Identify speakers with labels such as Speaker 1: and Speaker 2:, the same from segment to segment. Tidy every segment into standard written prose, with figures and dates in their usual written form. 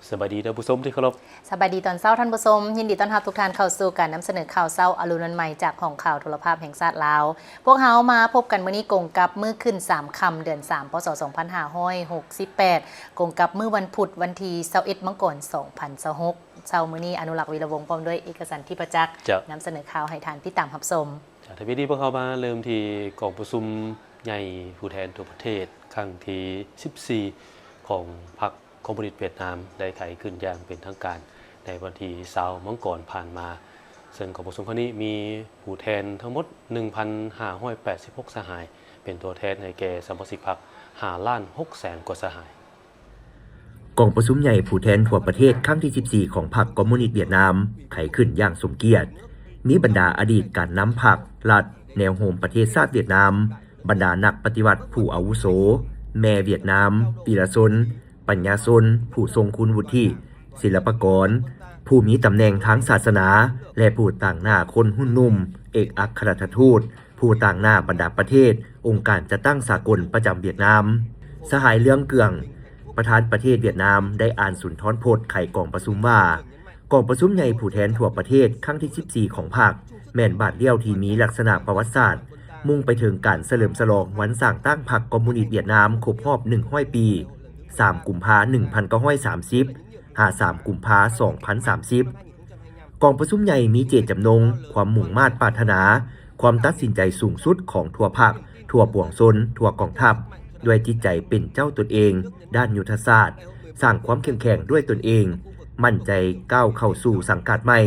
Speaker 1: สวัสดีท่านผู้ชมที่เคารพ
Speaker 2: สบายดีตอนเช้าท่านผู้ชมยินดีต้อนรับทุกท่านเข้าสู่การนำเสนอข่าวเช้าอรุณวันใหม่จากของข่าวโทรภาพแห่งชาติลาวพวกเฮามาพบกันมื้อนี้กงกับมื้อขึ้น3ค่ำเดือน3พศ2568กงกับมื้อวันพุธวันที่21มกราคม2026เช้ามื้อนี้อนุรักษ์วีระวงศ์พร้อมด้วยเอกสันที่ประจักษ์นำเสนอข่าวให้ท่านที่ตามรับชม
Speaker 1: จากทีนี้พวกเขามาเริ่มที่กองประชุมใหญ่ผู้แทนทั่วประเทศครั้งที่14ของพรรคคอมมิวนิสต์เวียดนามได้ไขขึ้นอย่างเป็นทางการในวันที่20มกราคมผ่านมาซึ่งกองประชุมครั้งนี้มีผู้แทนทั้งหมด 1,586 สหายเป็นตัวแทนให้แก่สมาชิกพรรค5,600,000 กว่าสหาย
Speaker 3: กองประชุมใหญ่ผู้แทนทั่วประเทศครั้งที่14ของพรรคคอมมิวนิสต์เวียดนามไขขึ้นอย่างสมเกียรติมีบรรดาอดีตการนำพรรครัฐแนวโน้มประเทศชาติเวียดนามบรรดานักปฏิวัติผู้อาวุโสแม่เวียดนามปีละชนปัญญาชนผู้ทรงคุณวุฒิศิลปากรผู้มีตำแหน่งทางศาสนาและผู้ต่างหน้าคนหุ่นนุ่มเอกอัครราชทูตผู้ต่างหน้าบรรดาประเทศองค์การจัดตั้งสากลประจำเวียดนามสหายเรื่องเกืองประธานประเทศเวียดนามได้อ่านสุนทรพจน์ไขกองประชุมว่ากองประชุมใหญ่ผู้แทนทั่วประเทศครั้งที่14ของพรรคแม่นบาทเลี้ยวที่มีลักษณะประวัติศาสตร์มุ่งไปถึงการเฉลิมฉลองวันสร้างตั้งพรรคคอมมิวนิสต์เวียดนามครบรอบ100 ปี3 กุมภาพันธ์ 1930 53 กุมภาพันธ์ 2030กองประชุมใหญ่มีเจตจำนงความมุ่งมา่ปรารถนาความตัดสินใจสูงสุดของทั่วพรรคทั่วปวงชนทั่วกองทัพด้วยจิตใจเป็นเจ้าตนเองด้านยุทธศาสตร์สร้างความเข้มแข็งด้วยตนเองมั่นใจก้าวเข้าสู่สังกัดใหม่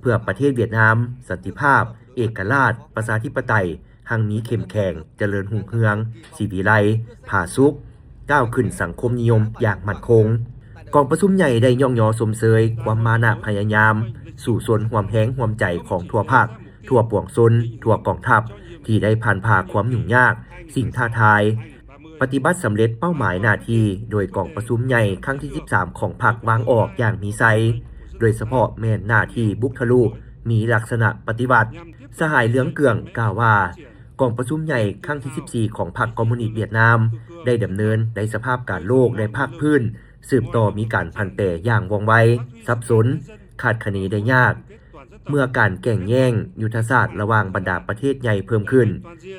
Speaker 3: เพื่อประเทศเวียดนามสันติภาพเอกราชประชาธิปไตยหังมีเข้มแข็งเจริญรุ่งเรืองสิวิไลผาสุกก้าวขึ้นสังคมนิยมอย่างมั่นคงกองประชุมใหญ่ได้ย่องยอสมเสยความมานะพยายามสู่ส่วนห่วมแหงห่วมใจของทั่วภาคทั่วปวงชนทั่วกองทัพที่ได้ผ่านผ่าความยุ่งยากสิ่งท้าทายปฏิบัติสำเร็จเป้าหมายหน้าที่โดยกองประชุมใหญ่ครั้งที่13ของพรรควางออกอย่างมีไซโดยเฉพาะแม่นหน้าที่บุกทะลุมีลักษณะปฏิบัติสหายเหลืองเกืองกล่าวว่ากองประชุมใหญ่ครั้งที่14ของพรรคคอมมิวนิสต์เวียดนามได้ดำเนินในสภาพการโลกในภาคพื้นสืบต่อมีการพันแปรอย่างว่องไวซับซ้อนคาดคะเนได้ยากเมื่อการแข่งแย่งยุทธศาสตร์ระหว่างบรรดาประเทศใหญ่เพิ่มขึ้น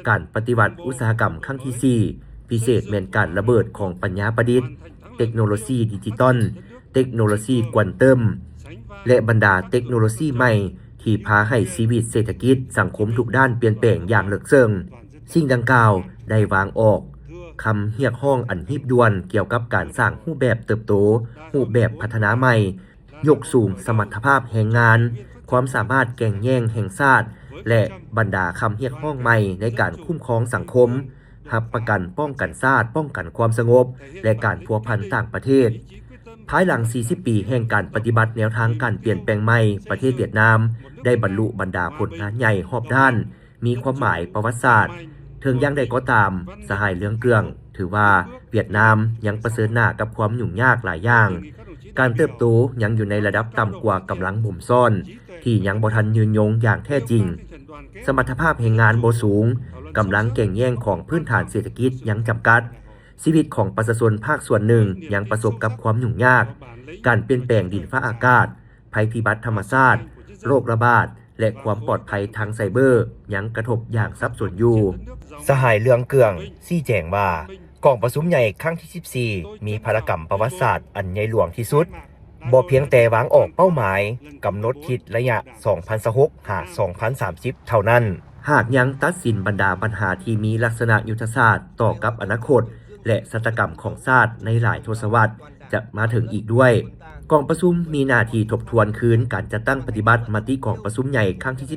Speaker 3: การปฏิวัติอุตสาหกรรมครั้งที่4พิเศษแม่นการระเบิดของปัญญาประดิษฐ์เทคโนโลยีดิจิตอลเทคโนโลยีควอนตัมและบรรดาเทคโนโลยีใหม่ที่พาให้ชีวิตเศรษฐกิจสังคมทุกด้านเปลี่ยนแปลงอย่างลึกซึ้งสิ่งดังกล่าวได้วางออกคำเรียกร้องอันรีบด่วนเกี่ยวกับการสร้างรูปแบบเติบโตรูปแบบพัฒนาใหม่ยกสูงสมรรถภาพแรงงานความสามารถแข่งแย่งแห่งชาติและบรรดาคำเรียกร้องใหม่ในการคุ้มครองสังคมรับประกันป้องกันชาติป้องกันความสงบและการพัวพันต่างประเทศภายหลัง40 ปีแห่งการปฏิบัติแนวทางการเปลี่ยนแปลงใหม่ประเทศเวียดนามได้บรรลุบรรดาผลงานใหญ่รอบด้านมีความหมายประวัติศาสตร์ถึงยังใดก็ตามสหายเหลืองเกืองถือว่าเวียดนามยังประเสริฐหน้ากับความยุ่งยากหลายอย่างการเติบโตยังอยู่ในระดับต่ำกว่ากำลังบ่มซ่อนที่ยังบ่ทันยืนยงอย่างแท้จริงสมรรถภาพแรงงานบ่สูงกำลังแข่งแย่งของพื้นฐานเศรษฐกิจยังจำกัดชีวิตของประชาชนภาคส่วนหนึ่งยังประสบกับความยุ่งยากการเปลี่ยนแปลงดินฟ้าอากาศภัยพิบัติธรรมชาติโรคระบาดและความปลอดภัยทางไซเบอร์ยังกระทบอย่างซับซ้อนอยู่สหายเรืองเกืองชี้แจงว่ากองประชุมใหญ่ครั้งที่14มีภารกรรมประวัติศาสตร์อันใหญ่หลวงที่สุดบ่เพียงแต่วางออกเป้าหมายกำหนดทิศระยะ 2026 หา 2030 เท่านั้นหากยังตัดสินบรรดาปัญหาที่มีลักษณะยุทธศาสตร์ต่อกับอนาคตและชะตากรรมของชาติในหลายทศวรรษจะมาถึงอีกด้วยกองประชุมมีหน้าที่ทบทวนคืนการจัดตั้งปฏิบัติมติกองประชุมใหญ่ครั้งที่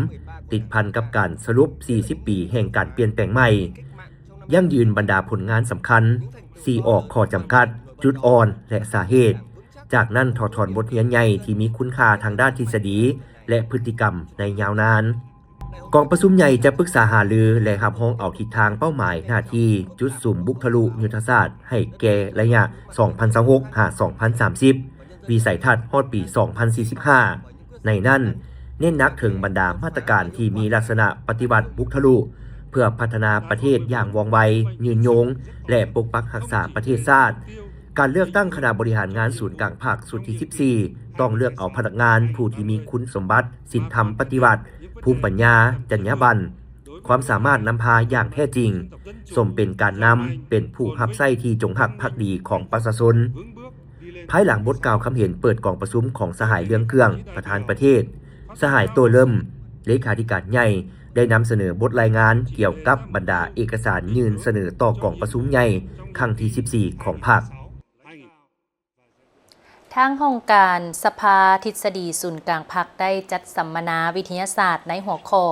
Speaker 3: 13ติดพันกับการสรุป40 ปีแห่งการเปลี่ยนแปลงใหม่ยั่งยืนบรรดาผลงานสำคัญออกข้อจำกัดจุดอ่อนและสาเหตุจากนั้นถอดถอนบทเรียนใหญ่ที่มีคุณค่าทางด้านทฤษฎีและพฤติกรรมในยาวนานกองประชุมใหญ่จะปรึกษาหารือและรับรองเอาทิศทางเป้าหมายหน้าที่จุดสุ่มบุกทะลุยุทธศาสตร์ให้แก่ระยะ 2026 หา 2030 วิสัยทัศน์ฮอดปี 2045 ในนั้นเน้นหนักถึงบรรดามาตรการที่มีลักษณะปฏิบัติบุกทะลุเพื่อพัฒนาประเทศอย่างว่องไวยืนยงและปกปักรักษาประเทศชาติ การเลือกตั้งคณะบริหารงานศูนย์กลางภาคสุดที่ 14 ต้องเลือกเอาพนักงานผู้ที่มีคุณสมบัติศีลธรรมปฏิบัติภูมิปัญญาจรรยาบรรณความสามารถนำพาอย่างแท้จริงสมเป็นการนำเป็นผู้รับใช้ที่จงหักภักดีของประชาชนภายหลังบทกล่าวคำเห็นเปิดกองประชุมของสหายเรื่องเครื่องประธานประเทศสหายโตเริ่มเลขาธิการใหญ่ได้นำเสนอบทรายงานเกี่ยวกับบรรดาเอกสารยื่นเสนอต่อกองประชุมใหญ่ครั้งที่ 14 ของพรรค
Speaker 2: ทางห้องการสภาทฤษฎีศูนย์กลางพรรคได้จัดสัมมนาวิทยาศาสตร์ในหัวข้อ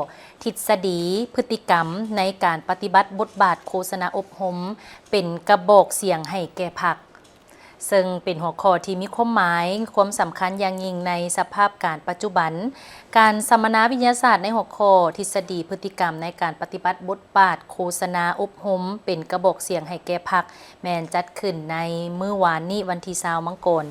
Speaker 2: ทฤษฎีพฤติกรรมในการปฏิบัติบทบาทโฆษณาอบรมเป็นกระบอกเสียงให้แก่พรรคซึ่งเป็นหัวข้อที่มีความหมายความสำคัญอย่างยิ่งในสภาพการปัจจุบันการสัมมนาวิทยาศาสตร์ในหัวข้อทฤษฎีพฤติกรรมในการปฏิบัติบทบาทโฆษณาอบรมเป็นกระบอกเสียงให้แก่พรรคแม้นจัดขึ้นในมื้อวานนี้วันที่20 มังกร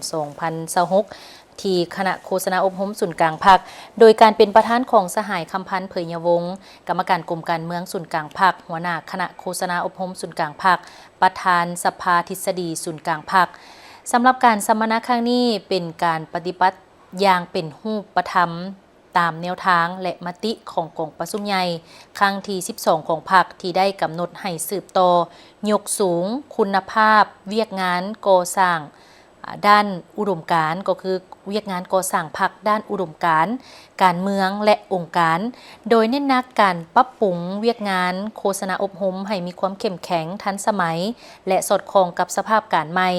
Speaker 2: 2026ที่คณะโฆษณาอบรมศูนย์กลางพรรคโดยการเป็นประธานของสหายคำพันธ์เผยยวงศ์กรรมการกรมการเมืองศูนย์กลางพรรคหัวหน้าคณะโฆษณาอบรมศูนย์กลางพรรคประธานสภาทฤษฎีศูนย์กลางพรรคสำหรับการสัมมนาครั้งนี้เป็นการปฏิบัติอย่างเป็นรูปธรรมตามแนวทางและมติของกองประชุมใหญ่ครั้งที่ 12 ของพรรคที่ได้กำหนดให้สืบต่อยกสูงคุณภาพเวียกงานก่อสร้างด้านอุดมการณ์ก็คือเวียกงานก่อสร้างพรรคด้านอุดมการณ์การเมืองและองค์การโดยเน้นหนักการปรับปรุงเวียกงานโฆษณาอบรมให้มีความเข้มแข็งทันสมัยและสอดคล้องกับสภาพการใหม่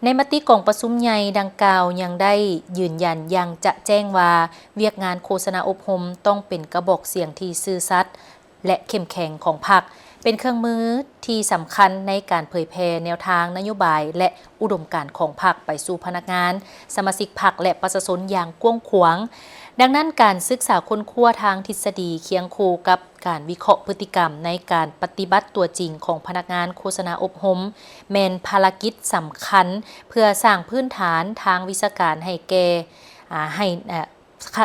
Speaker 2: ในมติกองประชุมใหญ่ดังกล่าวยังได้ยืนยันยังจะแจ้งว่าเวียกงานโฆษณาอบรมต้องเป็นกระบอกเสียงที่ซื่อสัตย์และเข้มแข็งของพรรคเป็นเครื่องมือที่สำคัญในการเผยแพร่แนวทางนโยบายและอุดมการณ์ของพรรคไปสู่พนักงานสมาชิกพรรคและประชาชนอย่างกว้างขวางดังนั้นการศึกษาค้นคว้าทางทฤษฎีเคียงคู่กับการวิเคราะห์พฤติกรรมในการปฏิบัติตัวจริงของพนักงานโฆษณาอบรมแม่นภารกิจสำคัญเพื่อสร้างพื้นฐานทางวิชาการให้แก่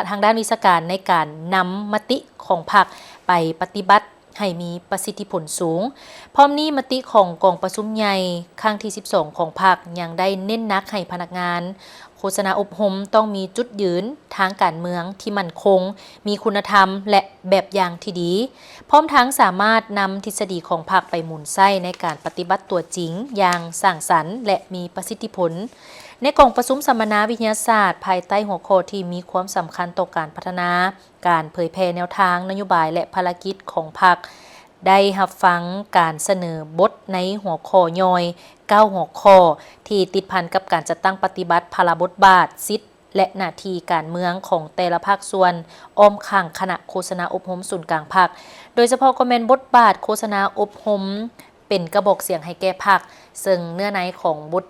Speaker 2: ทางด้านวิชาการในการนำมติของพรรคไปปฏิบัติให้มีประสิทธิผลสูงพร้อมนี้มติของกองประชุมใหญ่ครั้งที่ 12 ของพรรคยังได้เน้นหนักให้พนักงานโฆษณาอบรมต้องมีจุดยืนทางการเมืองที่มั่นคงมีคุณธรรมและแบบอย่างที่ดีพร้อมทั้งสามารถนำทฤษฎีของพรรคไปหมุนไส้ในการปฏิบัติตัวจริงอย่างสร้างสรรค์และมีประสิทธิผลในกองประชุมสัมมนาวิทยาศาสตร์ภายใต้หัวข้อที่มีความสำคัญต่อการพัฒนาการเผยแพร่แนวทางนโยบายและภารกิจของพรรคได้รับฟังการเสนอบทในหัวข้อย่อย9หัวข้อที่ติดพันกับการจัดตั้งปฏิบัติภาระบทบาทสิทธิและหน้าที่การเมืองของแต่ละภาคส่วนอ้อมข้างคณะโฆษณาอบรมศูนย์กลางพรรคโดยเฉพาะก็แม่นบทบาทโฆษณาอบรมเป็นกระบอกเสียงให้แก่พรรคซึ่งเนื้อในของบท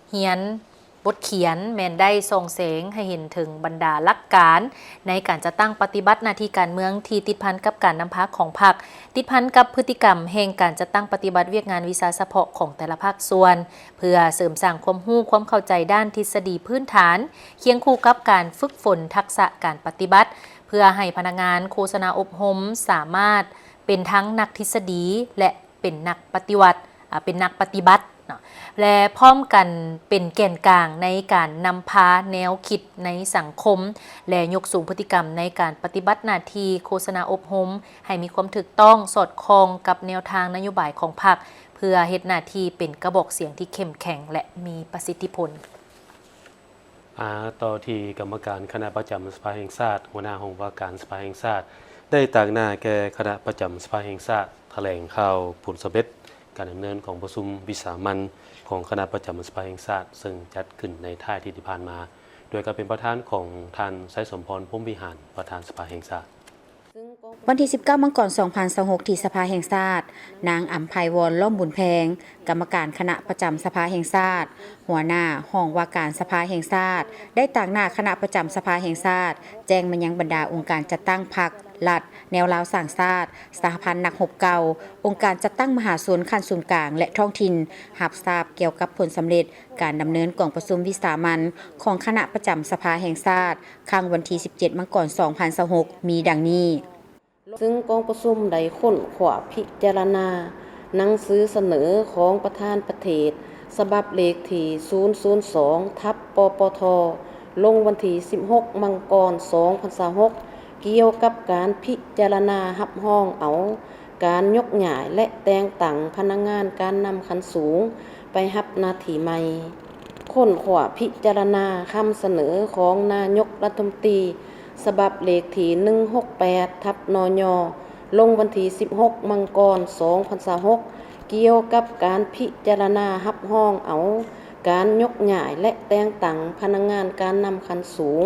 Speaker 2: เขียนแม่นได้ส่งเสริงให้เห็นถึงบรรดาหลักการในการจะตั้งปฏิบัติหน้าที่การเมืองที่ติดพันกับการนำพาของพรรคติดพันกับพฤติกรรมแห่งการจะตั้งปฏิบัติเวียกงานวิชาเฉพาะของแต่ละภาคส่วนเพื่อเสริมสร้างความรู้ความเข้าใจด้านทฤษฎีพื้นฐานเคียงคู่กับการฝึกฝนทักษะการปฏิบัติเพื่อให้พนักงานโฆษณาอบรมสามารถเป็นทั้งนักทฤษฎีและเป็นนักปฏิบัติและพร้อมกันเป็นแกนกลางในการนำพาแนวคิดในสังคมและยกสูงพฤติกรรมในการปฏิบัติหน้าที่โฆษณาอบรมให้มีความถูกต้องสอดคล้องกับแนวทางนโยบายของพรรคเพื่อเฮ็ดหน้าที่เป็นกระบอกเสียงที่เข้มแข็งและมีประสิทธิผล
Speaker 1: ต่อที่กรรมการคณะประจำสภาแห่งชาติหัวหน้าห้องว่าการสภาแห่งชาติได้ต่างหน้าแก่คณะประจำสภาแห่งชาติแถลงข่าวผลสำเร็จการดำเนินของประชุมวิสามัญของคณะประจำสภาแห่งชาติซึ่งจัดขึ้นในท่ายที่ผ่านมาโดยการเป็นประธานของท่านไสสมพรพรหมวิหารประธานสภาแห่งชาติ
Speaker 4: วันที่19 มังกร 2026ที่สภาแห่งชาตินางอัมไพวรล่มบุญแพงกรรมการคณะประจำสภาแห่งชาติหัวหน้าห้องว่าการสภาแห่งชาติได้ต่างหน้าคณะประจำสภาแห่งชาติแจ้งมายังบรรดาองค์การจัดตั้งพรรครัฐแนวลาวสร้างชาติสหพันธ์นักรบเก่าองค์การจัดตั้งมหาชนขั้นศูนย์กลางและท้องถิ่นรับทราบเกี่ยวกับผลสำเร็จการดำเนินกองประชุมวิสามัญของคณะประจำสภาแห่งชาติครั้งวันที่17 มังกร 2026มีดังนี้
Speaker 5: ซึ่งกองประชุมได้ค้นขวาพิจารณาหนังสือเสนอของประธานประเทศ ฉบับเลขที่002ทับปปทลงวันที่16มังกร2026เกี่ยวกับการพิจารณารับรองเอาการยกย้ายและแต่งตั้งพนักงานการนำขั้นสูงไปรับหน้าที่ใหม่ค้นคว้าพิจารณาคำเสนอของนายกรัฐมนตรีฉบับเลขที่168ทับนยลงวันที่16มังกร2026เกี่ยวกับการพิจารณารับรองเอาการยกย้ายและแต่งตั้งพนักงานการนำขั้นสูง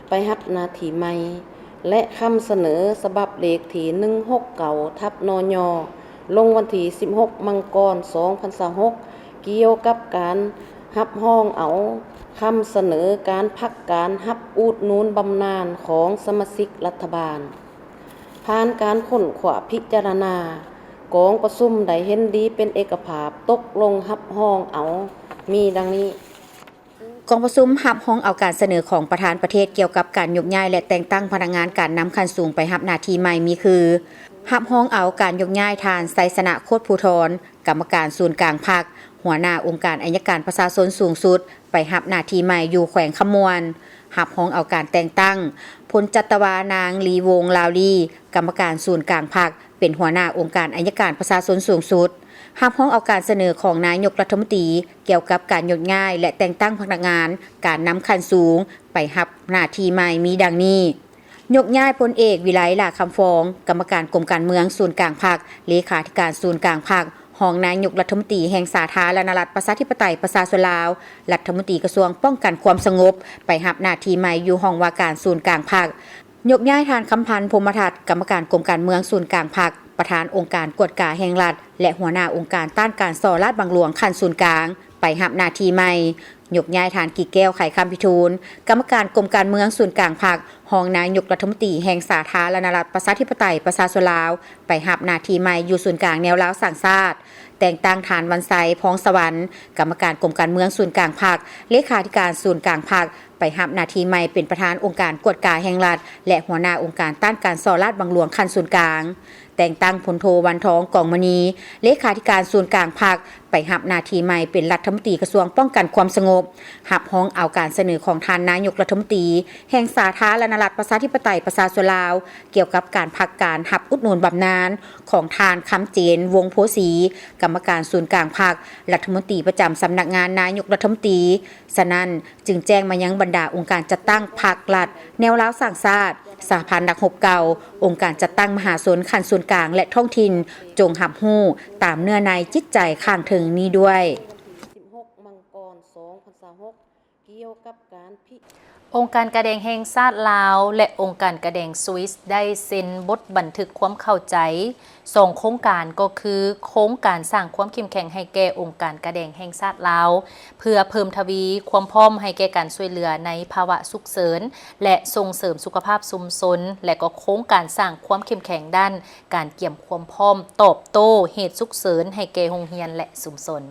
Speaker 5: ไปรับหน้าที่ใหม่และคำเสนอฉบับเลขที่169ทับนยลงวันที่16มังกร2026เกี่ยวกับการรับรองเอาคำเสนอการพักการรับอุดหนุนบำนาญของสมาชิกรัฐบาลผ่านการค้นคว้าพิจารณากองประชุมได้เห็นดีเป็นเอกภาพตกลงรับรองเอามีดังนี้
Speaker 4: กองประชุมรับรองเอาการเสนอของประธานประเทศเกี่ยวกับการยกย้ายและแต่งตั้งพนักงานการนำขั้นสูงไปรับหน้าที่ใหม่มีคือรับรองเอาการยกย้ายทานไสสนะโคตรภูธรกรรมการศูนย์กลางพรรคหัวหน้าองค์การอัยการประชาชนสูงสุดไปรับหน้าที่ใหม่อยู่แขวงขมวนรับรองเอาการแต่งตั้งพลจัตวานางลีวงลาวลีกรรมการศูนย์กลางพรรคเป็นหัวหน้าองค์การอัยการประชาชนสูงสุดรับรองเอาการเสนอของนายกรัฐมนตรีเกี่ยวกับการยกย้ายและแต่งตั้งพนักงานการนำขั้นสูงไปรับหน้าที่ใหม่มีดังนี้ยกย้ายพลเอกวิไลลาคำฟองกรรมการกรมการเมืองศูนย์กลางพรรคเลขาธิการศูนย์กลางพรรครองนายกรัฐมนตรีแห่งสาธารณรัฐประชาธิปไตยประชาชนลาวรัฐมนตรีกระทรวงป้องกันความสงบไปรับหน้าที่ใหม่อยู่ห้องว่าการศูนย์กลางพรรคยกย้ายทานคำพันธ์พรหมทัศน์กรรมการกรมการเมืองศูนย์กลางพรรคประธานองค์การกวดกาแห่งรัฐและหัวหน้าองค์การต้านการส่อราชบังหลวงขั้นศูนย์กลางไปรับหน้าที่ใหม่ยกย้ายทานกี่แก้วไขคำพิทูลกรรมการกรมการเมืองศูนย์กลางพรรครองนายกรัฐมนตรีแห่งสาธารณรัฐประชาธิปไตยประชาชนลาวไปรับหน้าที่ใหม่อยู่ศูนย์กลางแนวลาวสร้างชาติแต่งตั้งฐานวันไซพองสวรรค์กรรมการกรมการเมืองศูนย์กลางพรรคเลขาธิการศูนย์กลางพรรคไปรับหน้าที่ใหม่เป็นประธานองค์การกวดกาแห่งรัฐและหัวหน้าองค์การต้านการส่อราชบังหลวงขั้นศูนย์กลางแต่งตั้งพลโทวันทองกองมณีเลขาธิการศูนย์กลางพรรคไปรับหน้าที่ใหม่เป็นรัฐมนตรีกระทรวงป้องกันความสงบรับรองเอาการเสนอของท่านนายกรัฐมนตรีแห่งสาธารณรัฐประชาธิปไตยประชาชนลาวเกี่ยวกับการพักการรับอุดหนุนบำนาญของท่านคำเจนวงโพสีกรรมการศูนย์กลางพรรครัฐมนตรีประจำสำนักงานนายกรัฐมนตรีฉะนั้นจึงแจ้งมายังบรรดาองค์การจัดตั้งพรรครัฐแนวลาวสร้างชาติสหพันธ์นักรบเก่าองค์การจัดตั้งมหาชนขั้นส่วนกลางและท้องถิ่นจงรับรู้ตามเนื้อในจิตใจข้างถึงนี้ด้วย
Speaker 5: 16มังกร2026เกี่ยวกับการ
Speaker 2: องค์การกระแดงแห่งชาติลาวและองค์การกระแดงสวิสได้เซ็นบทบันทึกความเข้าใจ2โครงการก็คือโครงการสร้างความเข้มแข็งให้แก่องค์การกระแดงแห่งชาติลาวเพื่อเพิ่มทวีความพร้อมให้แก่การช่วยเหลือในภาวะฉุกเฉินและส่งเสริมสุขภาพชุมชนและก็โครงการสร้างความเข้มแข็งด้านการเกี่ยมความพร้อมตอบโต้เหตุฉุกเฉินให้แก่โรงเรียนและชุมชน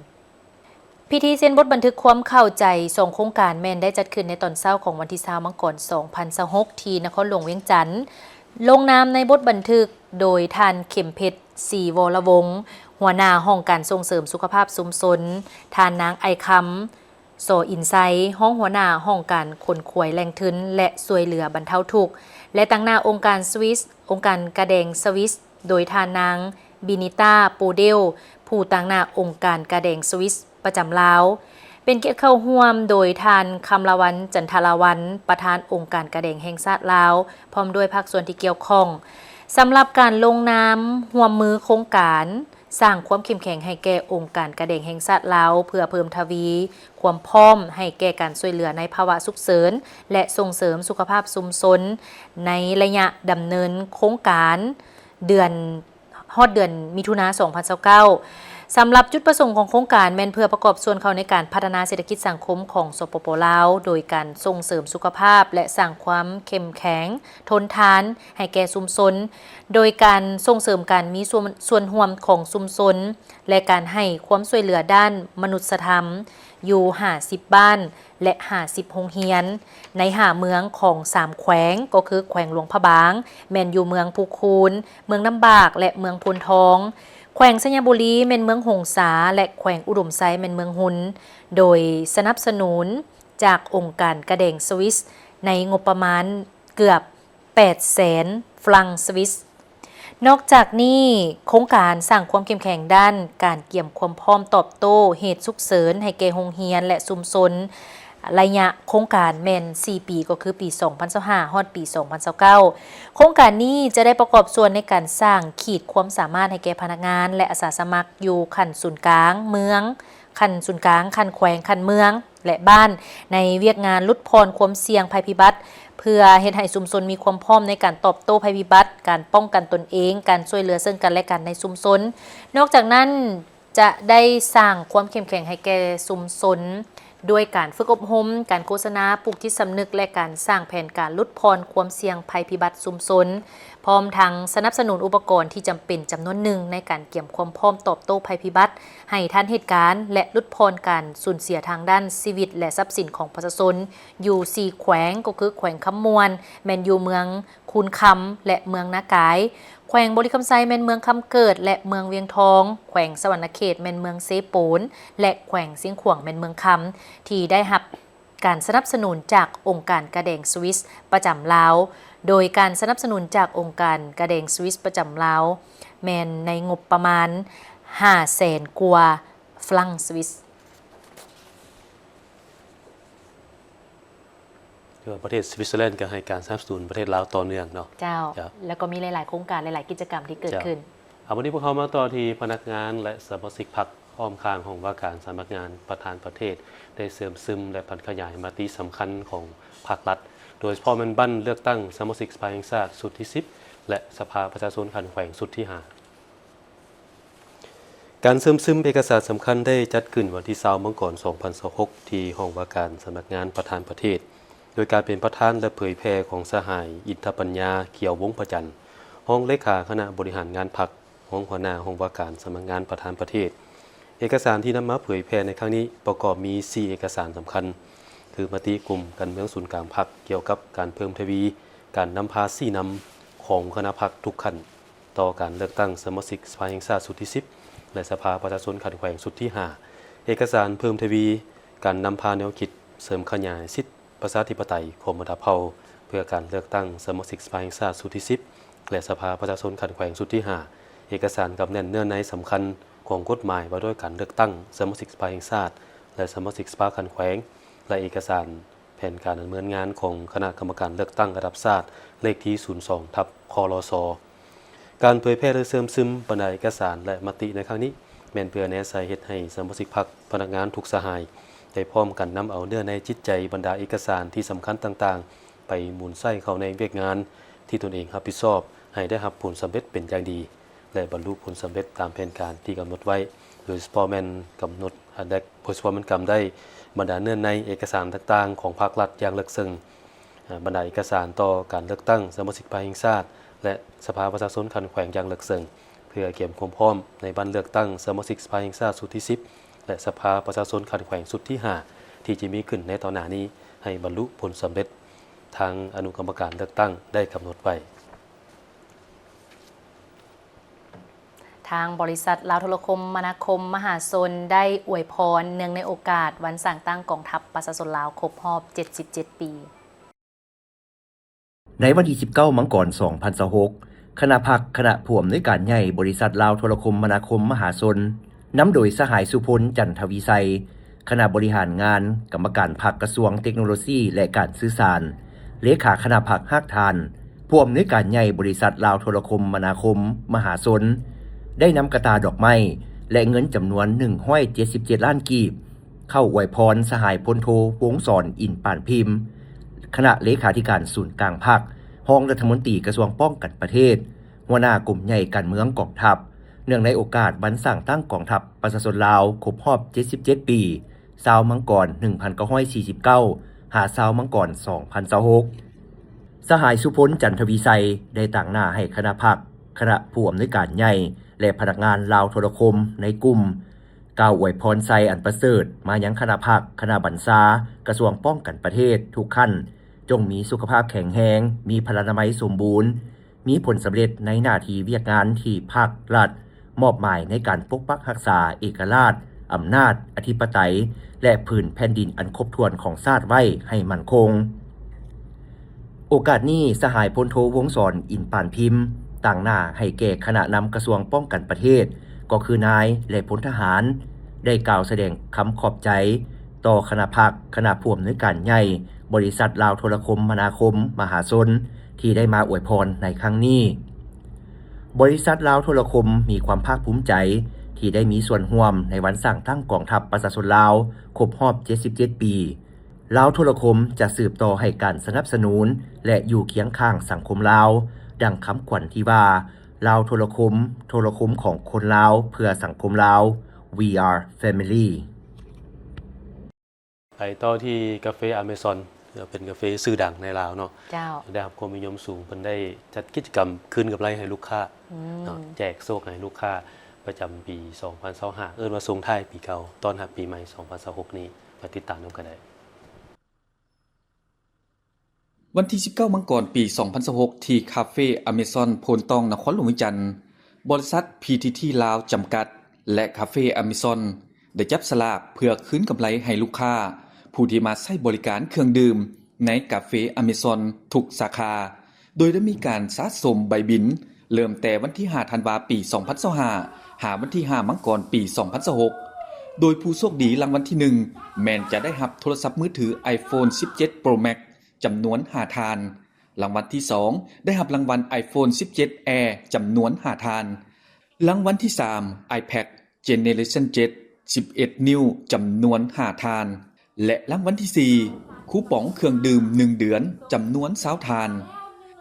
Speaker 2: พิธีเซ็นบทบันทึกความเข้าใจ2โครงการแม่นได้จัดขึ้นในตอนเช้าของวันที่20มังกร2026ที่นครหลวงเวียงจันทน์ลงนามในบทบันทึกโดยท่านเข็มเพชรศรีวรวงศ์หัวหน้าห้องการส่งเสริมสุขภาพชุมชนท่านนางไอคำโซอินไซห้องหัวหน้าห้องการขนขวยแรงทึนและช่วยเหลือบรรเทาทุกข์และตั้งหน้าองค์การสวิสองค์การกระแดงสวิสโดยท่านนางบินิต้าปูเดลผู้ตั้งหน้าองค์การกระแดงสวิสประจำลาวเป็นเกียรติเข้าร่วมโดยท่านคำละวันจันทรวันประธานองค์การกระแดงแห่งชาติลาวพร้อมด้วยภาคส่วนที่เกี่ยวข้องสำหรับการลงนามร่วมมือโครงการสร้างความเข้มแข็งให้แก่องค์การกระแดงแห่งชาติลาวเพื่อเพิ่มทวีความพร้อมให้แก่การช่วยเหลือในภาวะฉุกเฉินและส่งเสริมสุขภาพชุมชนในระยะดำเนินโครงการเดือนมิถุนายน2029สำหรับจุดประสงค์ของโครงการแม่นเพื่อประกอบส่วนเข้าในการพัฒนาเศรษฐกิจสังคมของสปป.ลาวโดยการส่งเสริมสุขภาพและสร้างความเข้มแข็งทนทานให้แก่ชุมชนโดยการส่งเสริมการมีส่วนร่วมของชุมชนและการให้ความช่วยเหลือด้านมนุษยธรรมอยู่50บ้านและ50โรงเรียนใน5เมืองของ3แขวงก็คือแขวงหลวงพระบางแม่นอยู่เมืองภูคูนเมืองน้ำบากและเมืองพลทอง แขวงสัญญบุรีเป็นเมืองหงสาและแขวงอุดมไซเป็นเมืองหุนโดยสนับสนุนจากองค์การกระแดงสวิสในงบประมาณเกือบ 800,000 ฟรังสวิสนอกจากนี้โครงการสร้างความเข้มแข็งด้านการเกี่ยมความพร้อมตอบโต้เหตุฉุกเฉินให้แก่โรงเรียนและชุมชนระยะโครงการแม่น 4 ปีก็คือปี 2025 ฮอดปี 2029 โครงการนี้จะได้ประกอบส่วนในการสร้างขีดความสามารถให้แก่พนักงานและอาสาสมัครอยู่ขั้นศูนย์กลางเมืองขั้นศูนย์กลางขั้นแขวงขั้นเมืองและบ้านในเวียกงานลดพรความเสี่ยงภัยพิบัติเพื่อเฮ็ดให้ชุมชนมีความพร้อมในการตอบโต้ภัยพิบัติการป้องกันตนเองการช่วยเหลือซึ่งกันและกันในชุมชนนอกจากนั้นจะได้สร้างความเข้มแข็งให้แก่ชุมชนด้วยการฝึกอบรมการโฆษณาปลูกจิตสำนึกและการสร้างแผนการลดพรความเสี่ยงภัยพิบัติชุมชนพร้อมทั้งสนับสนุนอุปกรณ์ที่จำเป็นจำนวนหนึ่งในการเกี่ยมความพร้อมตอบโต้ภัยพิบัติให้ทันเหตุการณ์และลดพรการสูญเสียทางด้านชีวิตและทรัพย์สินของประชาชนอยู่4แขวงก็คือแขวงคำมวนแมนอยู่เมืองคูนคำและเมืองนากายแขวงบริคำไซแมนเมืองคำเกิดและเมืองเวียงทองแขวงสวรรณเขตแมนเมืองเซโปนและแขวงเสียงขวางแมนเมืองคำที่ได้รับการสนับสนุนจากองค์การกระแดงสวิสประจำลาวโดยการสนับสนุนจากองค์การกระแดงสวิสประจำลาวแมนในงบประมาณ 500,000 กว่าฟรังสวิส
Speaker 1: ประเทศสวิตเซอร์แลนด์ก็ให้การสนับสนุนประเทศลาวต่อเนื่องเนาะ
Speaker 2: เจ้าแล้วก็มีหลายๆโครงการหลายๆกิจกรรมที่เกิดขึ้น
Speaker 1: วันนี้พวกเขามาต่อที่พนักงานและสมาชิกพรรคอ้อมข้างของว่าการสำนักงานประธานประเทศได้เสริมซึมและพันขยายมติสำคัญของภาครัฐโดยเฉพาะมันบั้นเลือกตั้งสมาชิกสภาแห่งชาติสุดที่ 10และสภาประชาชนขันแขวงสุดที่ 5การเสริมซึมเอกสารสำคัญได้จัดขึ้นวันที่20มังกร2026ที่ห้องว่าการสำนักงานประธานประเทศโดยการเป็นประธานและเผยแพร่ของสหายอินทปัญญาเขียววงประจันห้องเลขาคณะบริหารงานพรรคห้องหัวหน้าห้องว่าการสำนักงานประธานประเทศเอกสารที่นำมาเผยแพร่ในครั้งนี้ประกอบมี4เอกสารสำคัญคือมติกลุ่มการเมืองศูนย์กลางพรรคเกี่ยวกับการเพิ่มทวีการนำพา4นำของคณะพรรคทุกขั้นต่อการเลือกตั้งสมาชิกสภาแห่งชาติสุดที่ 10และสภาประชาชนขันแขวงสุดที่ 5เอกสารเพิ่มทวีการนำพาแนวคิดเสริมขยายสิทธิประชาธิปไตยของบรรดาเผ่าเพื่อการเลือกตั้งสมาชิกสภาแห่งชาติสุดที่ 10และสภาประชาชนขันแขวงสุดที่ 5เอกสารกำแน่นเนื้อในสำคัญของกฎหมายว่าด้วยการเลือกตั้งสมาชิกสภาแห่งชาติและสมาชิกสภาขันแขวงและเอกสารแผนการดำเนินงานของคณะกรรมการเลือกตั้งระดับชาติเลขที่ 02/คลส.การเผยแพร่และเสริมซึมบรรดาเอกสารและมติในครั้งนี้แม่นเพื่อแนะใส่เหตุให้สมาชิกพรรคพนักงานทุกสหายได้พร้อมกันนำเอาเนื้อในจิตใจบรรดาเอกสารที่สำคัญต่างๆไปหมุนใส่เข้าในเวียกงานที่ตนเองรับผิดชอบให้ได้รับผลสำเร็จเป็นอย่างดีและบรรลุผลสำเร็จตามแผนการที่กำหนดไว้โดยเฉพาะแม่นกำหนดได้โดยเฉพาะมันกำได้บรรดาเนื้อในเอกสารต่างๆของภาครัฐอย่างลึกซึ้งบรรดาเอกสารต่อการเลือกตั้งสมาชิกสภาแห่งชาติและสภาประชาชนขันแขวงอย่างลึกซึ้งเพื่อเก็บความพร้อมในบั้นเลือกตั้งสมาชิกสภาแห่งชาติสุดที่ 10และสภาประชาชนขันแขวงสุดที่ 5ที่จะมีขึ้นในตอนหน้านี้ให้บรรลุผลสำเร็จทางอนุกรรมการเลือกตั้งได้กำหนดไว้
Speaker 2: ทางบริษัทลาวโทรคมมนาคมมหาชนได้อวยพรเนื่องในโอกาสวันสร้างตั้งกองทัพประชาชนลาวครบรอบ77 ปี
Speaker 3: ในวันที่19มังกร2026คณะพรรคคณะผู้อำนวยการใหญ่บริษัทลาวโทรคมมนาคมมหาชนนำโดยสหายสุพลจันทวีไซคณะบริหารงานกรรมการพรรคกระทรวงเทคโนโลยีและการสื่อสารเลขาคณะพรรคฮักทานผู้อำนวยการใหญ่บริษัทลาวโทรคมมนาคมมหาชนได้นำกระตาดอกไม้และเงินจำนวน177ล้านกีบเข้าอวยพรสหายพลโทวงศ์สอนอินป่านพิมพ์คณะเลขาธิการศูนย์กลางพรรคห้องรัฐมนตรีกระทรวงป้องกันประเทศหัวหน้ากลุ่มใหญ่การเมืองกองทัพเนื่องในโอกาสวันสร้างตั้งกองทัพประชาชนลาวครบรอบ77 ปี20มังกร1949หา20มังกร2026สหายสุพลจันทวีไซได้ต่างหน้าให้คณะพรรคคณะผู้อำนวยการใหญ่และพนักงานลาวโทรคมในกลุ่มกล่าวอวยพรไซอันประเสริฐมายังคณะพรรคคณะบรรษากระทรวงป้องกันประเทศทุกขั้นจงมีสุขภาพแข็งแรงมีพลานามัยสมบูรณ์มีผลสำเร็จในหน้าที่เวียกงานที่ภาครัฐ มอบหมายในการปกปักรักษาเอกราชอำนาจอธิปไตยและผืนแผ่นดินอันครบถ้วนของชาติไว้ให้มั่นคงโอกาสนี้สหายพลโทวงศ์สรอินปานพิมพ์ต่างหน้าให้แก่คณะนำกระทรวงป้องกันประเทศก็คือนายและพลทหารได้กล่าวแสดงคำขอบใจต่อคณะภาคคณะผู้อำนวยการใหญ่บริษัทลาวโทรคมนาคมมหาชนที่ได้มาอวยพรในครั้งนี้บริษัทลาวโทรคมมีความภาคภูมิใจที่ได้มีส่วนร่วมในวันสร้างตั้งกองทัพประชาชนลาวครบรอบ77 ปีลาวโทรคมจะสืบต่อให้การสนับสนุนและอยู่เคียงข้างสังคมลาวดังคำขวัญที่ว่าลาวโทรคมของคนลาวเพื่อสังคมลาว We are family
Speaker 1: ไปต่อที่กาแฟอเมซอนเป็นกาแฟชื่อดังในลาวเนาะ
Speaker 2: เจ้า
Speaker 1: ได้รับความนิยมสูงเพิ่นได้จัดกิจกรรมคืนกำไรให้ลูกค้าเนาะแจกโชคให้ลูกค้าประจำปี 2025 เอิ้นว่าส่งท้ายปีเก่าต้อนรับปีใหม่ 2026 นี้ไปติดตามนำกันได้
Speaker 6: วันที่ 19 มังกรปี 2026 ที่คาเฟ่อเมซอนโพนตองนครหลวงวิจันทร์บริษัท PTT ลาวจำกัดและคาเฟ่อเมซอนได้จับสลากเพื่อคืนกำไรให้ลูกค้าผู้ที่มาใช้บริการเครื่องดื่มในคาเฟ่อเมซอนทุกสาขาโดยได้มีการสะสมใบบินเริ่มแต่วันที่ 5 ธันวาคม ปี 2025 หาวันที่ 5 มังกรปี 2026 โดยผู้โชคดีรางวัลที่ 1 แม่นจะได้รับโทรศัพท์มือถือ iPhone 17 Pro Max จำนวน5 ทานรางวัลที่ 2 ได้รับรางวัล iPhone 17 Air จำนวน5 ทานรางวัลที่ 3 iPad Generation 7 11 นิ้วจำนวน5 ทานและรางวัลที่ 4 คูปองเครื่องดื่ม1 เดือนจำนวน20 ทาน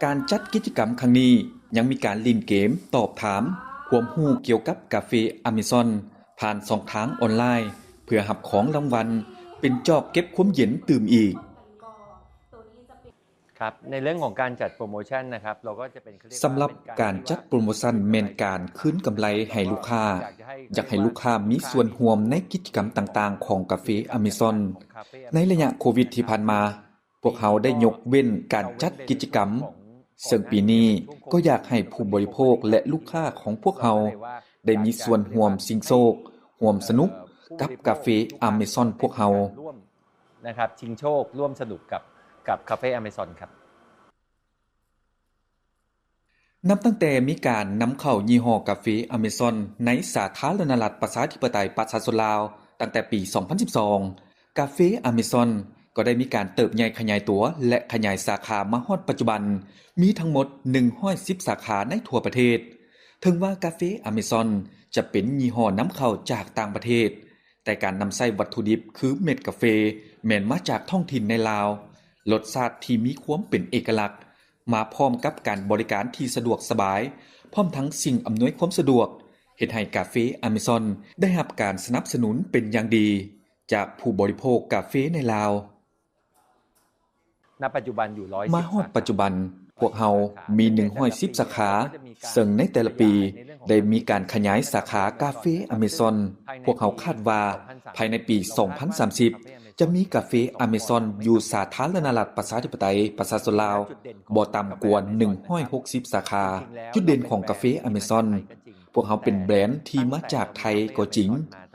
Speaker 6: การจัดกิจกรรมครั้งนี้ยังมีการเล่นเกมตอบถามความรู้เกี่ยวกับกาแฟอเมซอนผ่าน2 ทางออนไลน์เพื่อรับของรางวัลเป็นจอกเก็บความเย็นตื่มอีก
Speaker 7: ครับในเรื่องของการจัดโปรโมชั่นนะครับเราก็จะเป็น
Speaker 6: สำหรับการจัดโปรโมชั่นแม่นการคืนกำไรให้ลูกค้าอยากให้ลูกค้ามีส่วนร่วมในกิจกรรมต่างๆของกาแฟอเมซอนในระยะโควิดที่ผ่านมาพวกเขาได้ยกเว้นการจัดกิจกรรมซึ่งปีนี้ก็อยากให้ผู้บริโภคและลูกค้าของพวกเขาได้มีส่วนร่วมสิ่งโชคร่วมสนุกกับกาแฟอเมซอนพวกเขา
Speaker 7: นะครับชิงโชคร่วมสนุกกับคาเฟ่อเมซอนครับ
Speaker 6: นับตั้งแต่มีการนำเข้ายี่ห้อกาแฟอเมซอนในสาธารณรัฐประชาธิปไตยประชาชนลาวตั้งแต่ปี 2012 กาแฟอเมซอนก็ได้มีการเติบใหญ่ขยายตัวและขยายสาขามาฮอดปัจจุบันมีทั้งหมด110 สาขาในทั่วประเทศถึงว่ากาแฟอเมซอนจะเป็นยี่ห้อนำเข้าจากต่างประเทศแต่การนำใช้วัตถุดิบคือเม็ดกาแฟแม่นมาจากท้องถิ่นในลาวรสชาติที่มีความเป็นเอกลักษณ์มาพร้อมกับการบริการที่สะดวกสบายพร้อมทั้งสิ่งอำนวยความสะดวกเฮ็ดให้กาแฟอเมซอนได้รับการสนับสนุนเป็นอย่างดีจากผู้บริโภคกาแฟในลาว
Speaker 7: ณปัจจุบันอยู่110
Speaker 6: มาฮอดปัจจุบันพวกเรามี110 สาขาซึ่งในแต่ละปีได้มีการขยายสาขากาแฟอเมซอนพวกเขาคาดว่าภายในปี 2030 จะมีกาแฟอเมซอนอยู่สาธารณรัฐประชาธิปไตยประชาชนลาวบ่ต่ำกว่า160 สาขาจุดเด่นของกาแฟอเมซอนพวกเขาเป็นแบรนด์ที่มาจากไทยก็จริง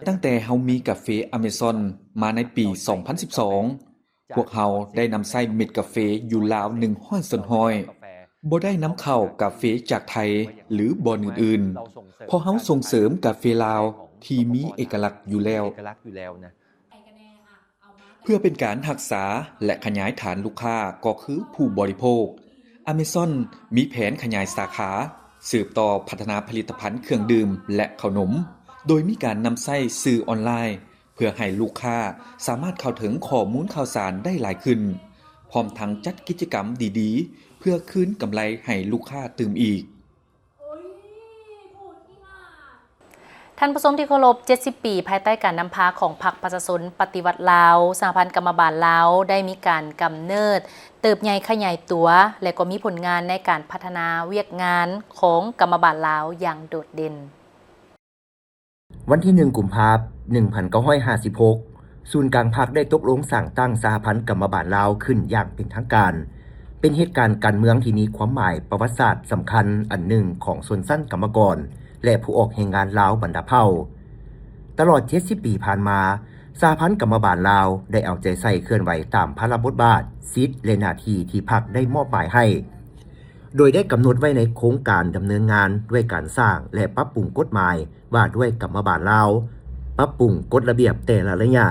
Speaker 6: ตั้งแต่เฮามีกาแฟอเมซอนมาในปี 2012 พวกเขาได้นำใส่เม็ดกาแฟอยู่ราว100 ส่วนห้อยบ่ได้นำเข้ากาแฟจากไทยหรือบ่อนอื่นๆเพราะเฮาส่งเสริมกาแฟลาวที่มีเอกลักษณ์อยู่แล้วเพื่อเป็นการรักษาและขยายฐานลูกค้าก็คือผู้บริโภค Amazon มีแผนขยายสาขาสืบต่อพัฒนาผลิตภัณฑ์เครื่องดื่มและขนมโดยมีการนำใช้สื่อออนไลน์เพื่อให้ลูกค้าสามารถเข้าถึงข้อมูลข่าวสารได้หลายขึ้นพร้อมทั้งจัดกิจกรรมดีๆเพื่อคืนกำไรให้ลูกค้าตื่มอีก
Speaker 2: ท่านผู้ชมที่เคารพ70 ปีภายใต้การนำพาของพรรคประชาชนปฏิวัติลาวสหพันธ์กรรมบาลลาวได้มีการกำเนิดเติบใหญ่ขยายตัวและก็มีผลงานในการพัฒนาเวียกงานของกรรมบาลลาวอย่างโดดเด่น
Speaker 3: วันที่1 กุมภาพันธ์ 1956 ศูนย์กลางพรรคได้ตกลงสั่งตั้งสหพันธ์กรรมบาลลาวขึ้นอย่างเป็นทางการเป็นเหตุการณ์การเมืองที่มีความหมายประวัติศาสตร์สำคัญอันหนึ่งของชนชั้นกรรมกร และผู้ออกแห่งงานลาวบรรดาเผ่าตลอด70 ปีผ่านมาสหพันธ์กรรมบาลลาวได้เอาใจใส่เคลื่อนไหวตามพระราชบทบาทสิทธิและหน้าที่ที่พรรคได้มอบหมายให้โดยได้กำหนดไว้ในโครงการดำเนินงานด้วยการสร้างและปรับปรุงกฎหมายว่าด้วยกรรมบาลลาวปรับปรุงกฎระเบียบแต่ละระยะ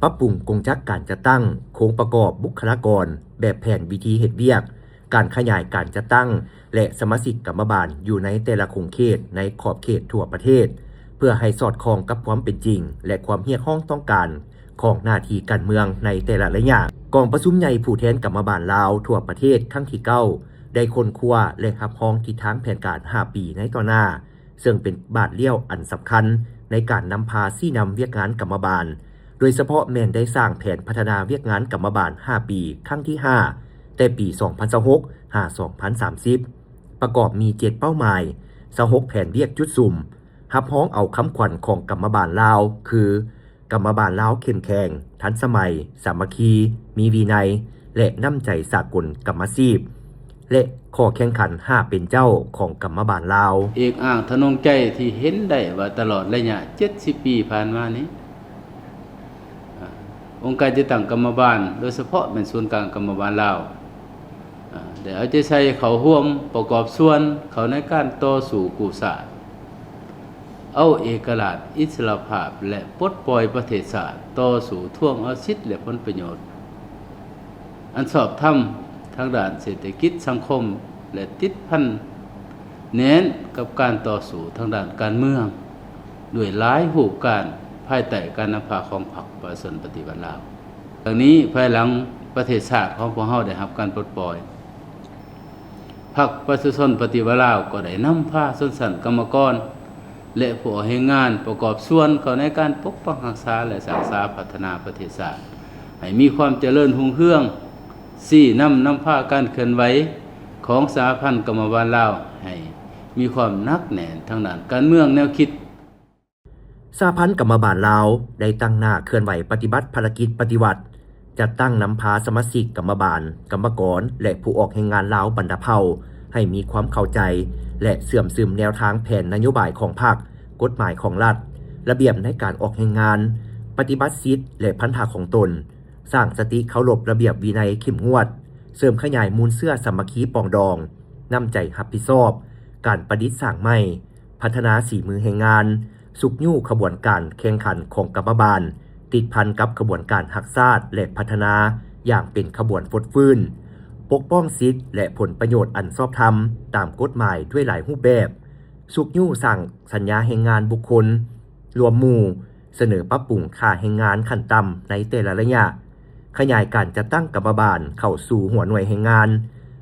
Speaker 3: ปรับปรุงกงจักการจัดตั้งโครงประกอบบุคลากรแบบแผนวิธีเฮ็ดเวียกการขยายการจัดตั้งและสมาชิกกรรมบาลอยู่ในแต่ละคงเขตในขอบเขตทั่วประเทศเพื่อให้สอดคล้องกับความเป็นจริงและความเรียกร้องต้องการของหน้าที่การเมืองในแต่ละระยะกองประชุมใหญ่ผู้แทนกรรมบาลลาวทั่วประเทศครั้งที่9ได้ค้นคว้าและรับรองทิศทางแผนการ5 ปีในต่อหน้าซึ่งเป็นบาทเลี้ยวอันสำคัญในการนำพาชี้นำเวียกงานกรรมบาลโดยเฉพาะแม่นได้สร้างแผนพัฒนาเวียกงานกรรมบาล5 ปีครั้งที่5แต่ปี 2026 2030 ประกอบมี7เป้าหมาย26แผนเวียกจุดสุ่มรับรองเอาคำขวัญของกรรมบาลลาวคือกรรมบาลลาวเข้มแข็งทันสมัยสามัคคีมีวินัยและน้ำใจสากลกรรมอาชีพและข้อแข่งขัน5เป็นเจ้าของกรรมบาลลาว
Speaker 8: เอกอ้างทนงใจที่เห็นได้ว่าตลอดระยะ70 ปีผ่านมานี้องค์การจัดตั้งกรรมบาลโดยเฉพาะเป็นส่วนกลางกรรมบาลลาวได้เอาใจใส่เขาร่วมประกอบส่วนเขาในการต่อสู้กู้ชาติเอาเอกราชอิสรภาพและปลดปล่อยประเทศชาติต่อสู่ท่วงเอาสิทธิและผลประโยชน์อันสอบธรรมทางด้านเศรษฐกิจสังคมและติดพันเน้นกับการต่อสู้ทางด้านการเมืองด้วยหลายรูปการภายใต้การนำพาของพรรคประชาชนปฏิวัติลาวดังนี้ภายหลังประเทศชาติของพวกเฮาได้รับการปลดปล่อยพรรคประชาชนปฏิวัติลาวก็ได้นำพาชนชั้นกรรมกรและผู้แรงงานประกอบส่วนเข้าในการปกป้องรักษาและสร้างสรรค์พัฒนาประเทศชาติให้มีความเจริญรุ่งเรืองสี่นำพาการเคลื่อนไหวของสหพันธ์กรรมบาลลาวให้มีความหนักแน่นทางด้านการเมืองแนวคิด
Speaker 3: สหพันธ์กรรมบาลลาวได้ตั้งหน้าเคลื่อนไหวปฏิบัติภารกิจปฏิวัติจัดตั้งนำพาสมาชิกกรรมบาลกรรมกรและผู้ออกแห่งงานลาวบรรดาเผ่าให้มีความเข้าใจและเสื่อมซึมแนวทางแผนนโยบายของพรรคกฎหมายของรัฐระเบียบในการออกแห่งงานปฏิบัติสิทธิและพันธะของตนสร้างสติเคารพระเบียบวินัยเข้มงวดเสริมขยายมูลเสื้อสามัคคีปองดองนำใจรับผิดชอบการประดิษฐ์สร้างใหม่พัฒนาสีมือแห่งงานสุกยู่ขบวนการแข่งขันของกรรมบาลติดพันกับขบวนการหักษาและพัฒนาอย่างเป็นขบวนฟดฟื้นปกป้องสิทธิและผลประโยชน์อันชอบธรรมตามกฎหมายด้วยหลายรูปแบบสุกยู่สั่งสัญญาแห่งงานบุคคลรวมหมู่เสนอปรับปรุงค่าแห่งงานขั้นต่ำในแต่ละระยะขยายการจัดตั้งกรรมบาลเข้าสู่หัวหน่วยแห่งงาน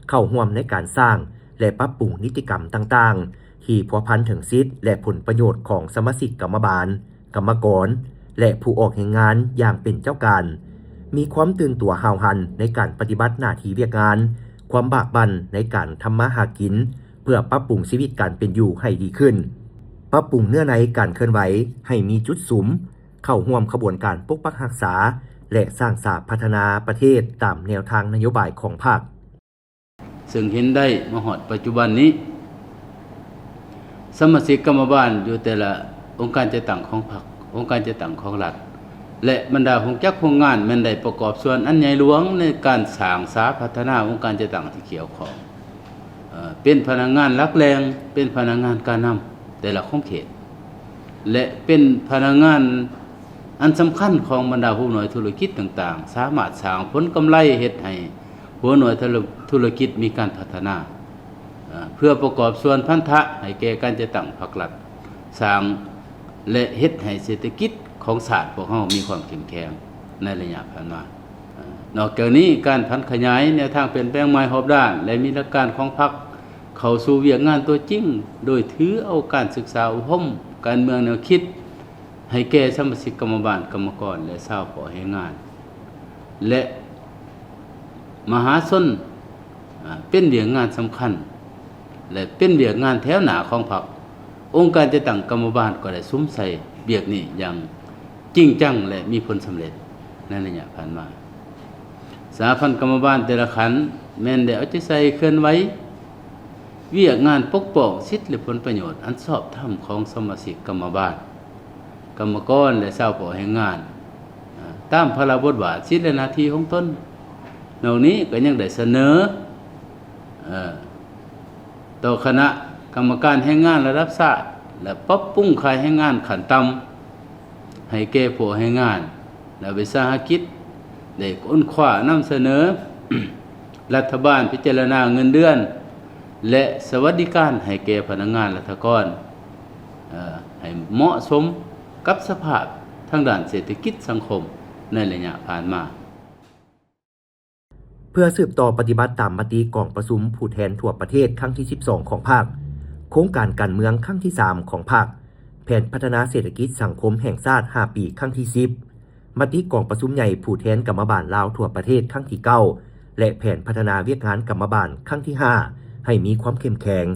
Speaker 3: เข้าร่วมในการสร้างและปรับปรุงนิติกรรมต่างๆที่พัวพันถึงสิทธิและผลประโยชน์ของสมาชิกกรรมบาลกรรมกรและผู้ออกแห่งงานอย่างเป็นเจ้าการมีความตื่นตัวห่าวหันในการปฏิบัติหน้าที่เวียกงานความบากบั่นในการทำมาหากินเพื่อปรับปรุงชีวิตการเป็นอยู่ให้ดีขึ้นปรับปรุงเนื้อในการเคลื่อนไหวให้มีจุดสุมเข้าร่วมขบวนการปกปักรักษาและสร้างสรรค์พัฒนาประเทศตามแนวทางนโยบายของพรรค
Speaker 8: ซึ่งเห็นได้มาฮอดปัจจุบันนี้สมาชิกกรรมบาลอยู่แต่ละองค์การจัดตั้งของพรรคองค์การจัดตั้งของรัฐและบรรดาโรงจักรโรงงานแม่นได้ประกอบส่วนอันใหญ่หลวงในการสร้างสรรค์พัฒนาองค์การจัดตั้งที่เกี่ยวข้องเป็นพนักงานหลักแรงเป็นพนักงานการนำแต่ละของเขตและเป็นพนักงานอันสำคัญของบรรดาผู้หน่วยธุรกิจต่างๆสามารถสร้างผลกำไรเฮ็ดให้หัวหน่วยธุรกิจมีการพัฒนาเพื่อประกอบส่วนพันธะให้แก่การจัดตั้งภาครัฐสร้างและเฮ็ดให้เศรษฐกิจของชาติพวกเฮามีความเข้มแข็งในระยะผ่านมานอกจากนี้การพัฒนาขยายแนวทางเปลี่ยนแปลงใหม่รอบด้านและมีหลักการของพรรคเข้าสู่เวียกงานตัวจริงโดยถือเอาการศึกษาอบรมการเมืองแนวคิดให้แก่สมาชิกกรรมบาลกรรมกรและชาวผู้แรงงานและมหาชนเป็นเวียกงานสำคัญและเป็นเวียกงานแถวหน้าของพรรคองค์การจัดตั้งกรรมบาลก็ได้ซุ้มใส่เวียกนี้อย่างจริงจังและมีผลสำเร็จในระยะผ่านมาสหพันธ์กรรมบาลแต่ละขันแม่นได้เอาใจใส่เคลื่อนไหว เวียกงานปกป้องสิทธิและผลประโยชน์อันชอบธรรมของสมาชิกกรรมบาลกรรมกรและชาวผู้แรงงานตามพระราชบทบาทสิทธิและหน้าที่ของตนนอกนี้ก็ยังได้เสนอต่อคณะกรรมการแรงงานระดับชาติและปรับปรุงค่าแรงงานขั้นต่ำให้แก่ผู้แรงงานและวิสาหกิจได้ค้นคว้านำเสนอ รัฐบาลพิจารณาเงินเดือนและสวัสดิการให้แก่พนักงานราชการให้เหมาะสมกับสภาพทางด้านเศรษฐกิจสังคมในระยะผ่านมา
Speaker 3: เพื่อสืบต่อปฏิบัติตามมติกองประชุมผู้แทนทั่วประเทศครั้งที่ 12 ของภาคโครงการการเมืองครั้งที่ 3 ของภาคแผนพัฒนาเศรษฐกิจสังคมแห่งชาติ 5 ปีครั้งที่ 10 มติกองประชุมใหญ่ผู้แทนกรรมบาลลาวทั่วประเทศครั้งที่ 9 และแผนพัฒนาเวียกงานกรรมบาลครั้งที่ 5 ให้มีความเข้มแข็ง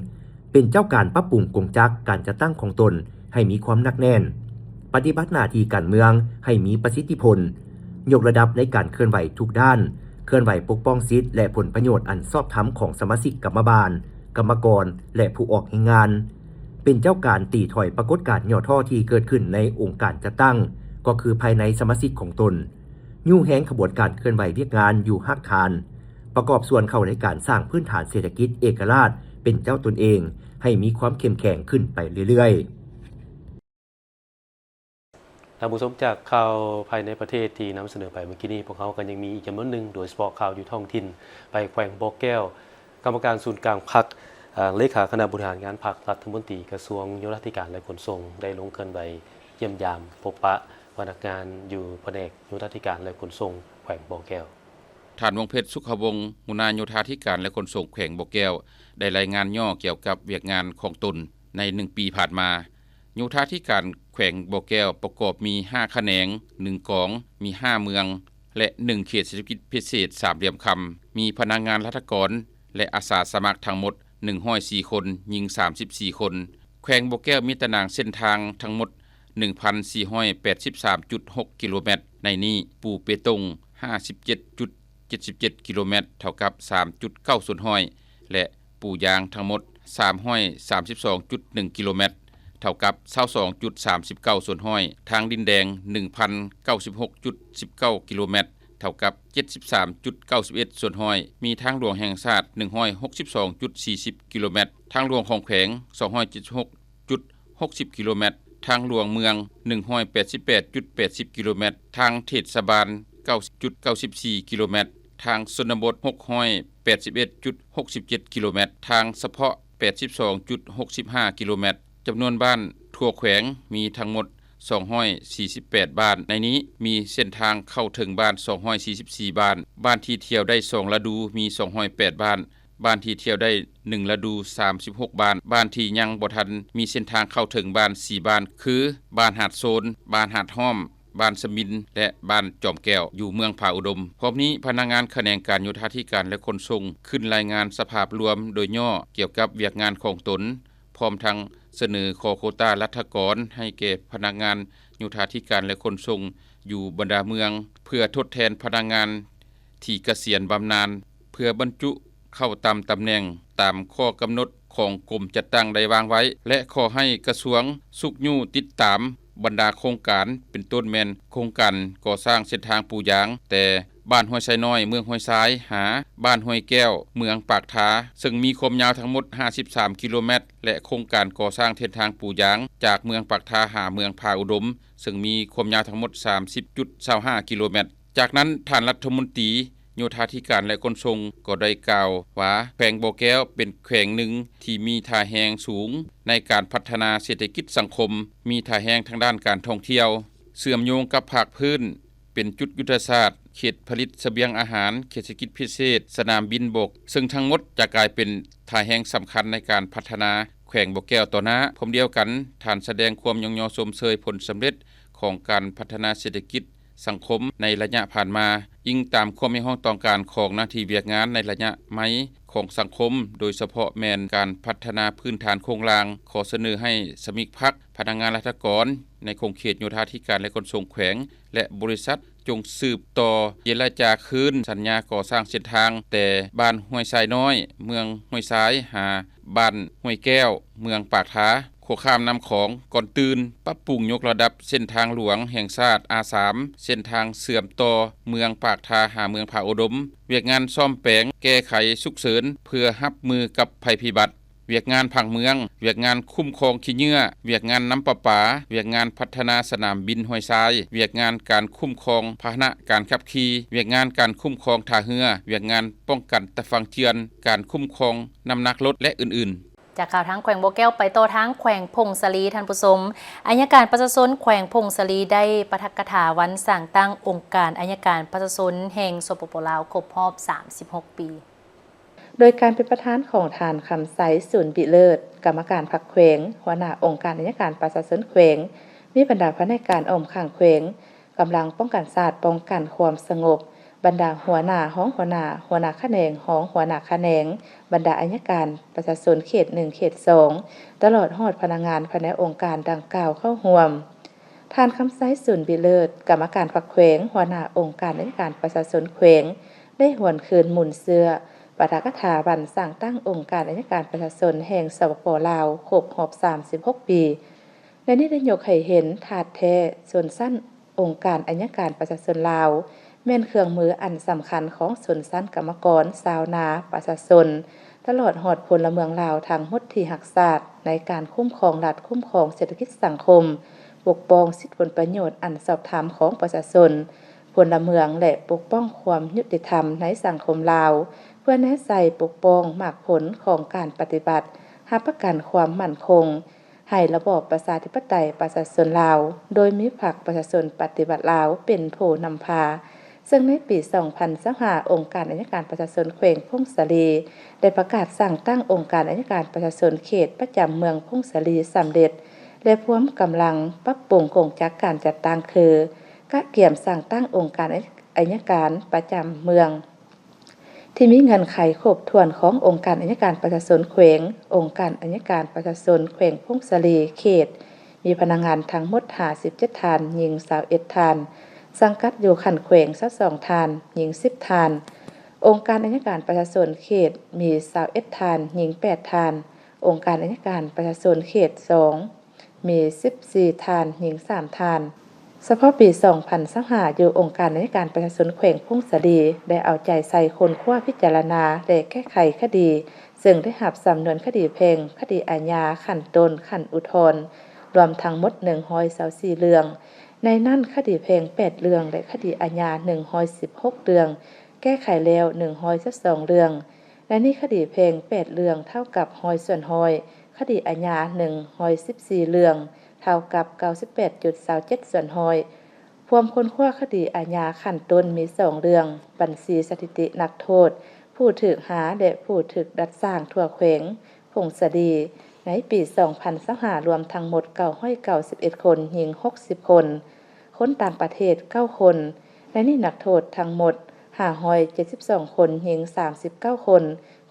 Speaker 3: เป็นเจ้าการปรับปรุงกงจักรการจัดตั้งของตนให้มีความหนักแน่นปฏิบัติหน้าที่การเมืองให้มีประสิทธิผลยกระดับในการเคลื่อนไหวทุกด้านเคลื่อนไหวปกป้องสิทธิและผลประโยชน์อันชอบธรรมของสมาชิกกรรมบาลกรรมกรและผู้ออกแรงงานเป็นเจ้าการตีถอยปรากฏการณ์ย่อท่อที่เกิดขึ้นในองค์การจัดตั้งก็คือภายในสมาชิกของตนยู่แหงขบวนการเคลื่อนไหวเวียกงานอยู่หักฐานประกอบส่วนเข้าในการสร้างพื้นฐานเศรษฐกิจเอกราชเป็นเจ้าตนเองให้มีความเข้มแข็งขึ้นไปเรื่อยๆ
Speaker 1: ท่านผู้ชมจากข่าวภายในประเทศที่นำเสนอไปเมื่อกี้นี้พวกเขาก็ยังมีอีกจำนวนหนึ่งโดยเฉพาะข่าวอยู่ท้องถิ่นไปแขวงบ่อแก้วกรรมการศูนย์กลางพรรคเลขาคณะบริหารงานพรรครัฐมนตรีกระทรวงโยธาธิการและขนส่งได้ลงเคลื่อนไหวเยี่ยมยามพบปะพนักงานอยู่แผนกโยธาธิการและขนส่งแขวงบ่อแก้ว
Speaker 9: ท่านวงเพชรสุขวงศ์หัวหน้าโยธาธิการและขนส่งแขวงบ่อแก้วได้รายงานย่อเกี่ยวกับเวียกงานของตนใน1 ปีผ่านมาโยธาธิการแขวงบ่อแก้วประกอบมี5แขนง1กองมี5เมืองและ1เขตเศรษฐกิจพิเศษ3เหลี่ยมคำมีพนักงานราชการและอาสาสมัครทั้งหมด104คนหญิง34คนแขวงบ่อแก้วมีตารางเส้นทางทั้งหมด 1,483.6 กิโลเมตรในนี้ปูเปตง 57.77 กิโลเมตรเท่ากับ 3.9 ส่วนห้อยและปูยางทั้งหมด 332.1 กิโลเมตรเท่ากับ 22.39 ส่วนห้อยทางดินแดง 1,096.19 กิโลเมตรเท่ากับ 73.91 ส่วนห้อยมีทางหลวงแห่งชาติ 162.40 กิโลเมตรทางหลวงของแขวง 276.60 กิโลเมตรทางหลวงเมือง 188.80 กิโลเมตรทางเทศบาล 90.94 กิโลเมตรทางชนบท 681.67 กิโลเมตรทางเฉพาะ 82.65 กิโลเมตรจำนวนบ้านทั่วแขวงมีทั้งหมด248บ้านในนี้มีเส้นทางเข้าถึงบ้าน244บ้านบ้านที่เที่ยวได้2ฤดูมี208บ้านบ้านที่เที่ยวได้1ฤดู36บ้านบ้านที่ยังบ่ทันมีเส้นทางเข้าถึงบ้าน4บ้านคือบ้านหาดโซนบ้านหาดห้อมบ้านสมินและบ้านจอมแก้วอยู่เมืองผาอุดมพร้อมนี้พนักงานแขนงการโยธาธิการและขนส่งขึ้นรายงานสภาพรวมโดยย่อเกี่ยวกับเวียกงานของตนพร้อมทั้งเสนอขอโควต้ารัฐกรให้แก่พนักงานโยธาธิการและขนส่งอยู่บรรดาเมืองเพื่อทดแทนพนักงานที่เกษียณบำนาญเพื่อบรรจุเข้าตามตำแหน่งตามข้อกำหนดของกรมจัดตั้งได้วางไว้และขอให้กระทรวงสุขยู่ติดตามบรรดาโครงการเป็นต้นแม่นโครงการก่อสร้างเส้นทางปูยางแต่บ้านห้วยไซน้อยเมืองห้วยซ้ายหาบ้านห้วยแก้วเมืองปากทาซึ่งมีความยาวทั้งหมด53กิโลเมตรและโครงการก่อสร้างเส้นทางปูยางจากเมืองปากทาหาเมืองผาอุดมซึ่งมีความยาวทั้งหมด 30.25 กิโลเมตรจากนั้นท่านรัฐมนตรีโยธาธิการและขนส่งก็ได้กล่าวว่าแขวงบ่อแก้วเป็นแขวงหนึ่งที่มีท่าแฮงสูงในการพัฒนาเศรษฐกิจสังคมมีท่าแฮงทางด้านการท่องเที่ยวเชื่อมโยงกับภาคพื้นเป็นจุดยุทธศาสตร์เขตผลิตเสบียงอาหารเขตเศรษฐกิจพิเศษสนามบินบกซึ่งทั้งหมดจะกลายเป็นท่าแฮงสำคัญในการพัฒนาแขวงบ่อแก้วต่อหน้าพร้อมเดียวกันท่านแสดงความยอชมเชยผลสำเร็จของการพัฒนาเศรษฐกิจสังคมในระยะผ่านมาอิงตามความมีห้องต้องการของหน้าที่เวียกงานในระยะไม้ของสังคมโดยเฉพาะแมนการพัฒนาพื้นฐานโครงล่างขอเสนอให้สมิกพรรคพนักงานราชการในโครงเขตโยธาธิการและขนส่งแขวงและบริษัท จงสืบต่อเจรจาคืนสัญญาก่อสร้างเส้นทางแต่บ้านห้วยทรายน้อยเมืองห้วยทรายหาบ้านห้วยแก้วเมืองปากท้าโคข้ามน้ำของก่อนตื่นปรับปรุงยกระดับเส้นทางหลวงแห่งชาติ A3 เส้นทางเสื่อมต่อเมืองปากทาหาเมืองผาอุดมเวียกงานซ่อมแปลงแก้ไขฉุกเฉินเพื่อรับมือกับภัยพิบัติเวียกงานผังเมืองเวียกงานคุ้มครองขี้เหยื่อเวียกงานน้ำประปาเวียกงานพัฒนาสนามบินห้วยทรายเวียกงานการคุ้มครองพาหนะการขับขี่เวียกงานการคุ้มครองท่าเรือเวียกงานป้องกันตะฟังเทือนการคุ้มครองน้ำหนักรถและอื่นๆ
Speaker 2: จากข่าวทั้งแขวงบ่อแก้วไปต่อทั้งแขวงพงศลีท่านผู้ชมอัยการประชาชนแขวงพงศลีได้ปาฐกถาวันสร้างตั้งองค์การอัยการประชาชนแห่งสปป.ลาวครบรอบ36 ปี
Speaker 10: โดยการเป็นประธานของทานคำไซศูนย์บิเลิศกรรมการพรรคแขวงหัวหน้าองค์การอัยการประชาชนแขวงมีบรรดาพนักงานอมข้างแขวงกำลังป้องกันศาสตร์ป้องกันความสงบบรรดาหัวหน้าห้องหัวหน้าคะแนนห้องหัวหน้าคะแนนบรรดาอัยการประชาชนเขต1เขต2ตลอดฮอดพนักงานภายในองค์การดังกล่าวเข้าร่วมทานคำไซศูนย์บิเลิศกรรมการพรรคแขวงหัวหน้าองค์การอัยการประชาชนแขวงได้หวนคืนหมุนเสื้อปาฐกถาวันสร้างตั้งองค์การอัยการประชาชนแห่งสปป.ลาวครบรอบ36 ปีและนี่ได้ยกให้เห็นถาดแท้ส่วนสั้นองค์การอัยการประชาชนลาวแม่นเครื่องมืออันสำคัญของชนชั้นกรรมกรชาวนาประชาชนตลอดหอดพลเมืองลาวทั้งหมดที่รักษาในการคุ้มครองรัฐคุ้มครองเศรษฐกิจสังคมปกป้องสิทธิผลประโยชน์อันสอบถามของประชาชนพลเมืองและปกป้องความยุติธรรมในสังคมลาวเพื่อแนะใส่ปกป้องมรรคผลของการปฏิบัติรับประกันความมั่นคงให้ระบอบประชาธิปไตยประชาชนลาวโดยมีพรรคประชาชนปฏิบัติลาวเป็นผู้นำพาซึ่งในปี 2025 องค์การอัยการประชาชนแขวงพงศลีได้ประกาศสั่งตั้งองค์การอัยการประชาชนเขตประจำเมืองพงศลีสำเร็จและพร้อมกำลังปรับปรุงโครงจักรการจัดตั้งคือกะเกี่ยมสั่งตั้งองค์การอัยการประจำเมืองที่มีเงื่อนไขครบถ้วนขององค์การอัยการประชาชนแขวงองค์การอัยการประชาชนแขวงพงศลีเขตมีพนักงานทั้งหมด57ท่านหญิง21ท่านสังกัดอยู่ขันแขวง22ท่านหญิง10ท่านองค์การอัยการประชาชนเขตมี21ท่านหญิง8ท่านองค์การอัยการประชาชนเขต2มี14ท่านหญิง3ท่านเฉพาะปี 2025 อยู่องค์การอัยการประชาชนแขวงพงศลีได้เอาใจใส่คนคว้าพิจารณาและแก้ไขคดีซึ่งได้รับสำนวนคดีแพ่งคดีอาญาขั้นต้นขั้นอุทธรณ์รวมทั้งหมด124เรื่องในนั้นคดีแพ่ง8เรื่องและคดีอาญา116เรื่องแก้ไขแล้ว112เรื่องและนี่คดีแพ่ง8เรื่องเท่ากับ100ส่วน100คดีอาญา114เรื่องเท่ากับ 98.27 ส่วน100พวมคนคว้าคดีอาญาขั้นต้นมี2เรื่องบัญชีสถิตินักโทษผู้ถูกหาและผู้ถูกดัดสร้างทั่วแขวงพงศลีในปี 2025 รวมทั้งหมด991คนหญิง60คนคนต่างประเทศ9คนและนี่นักโทษทั้งหมด572คนหญิง39คน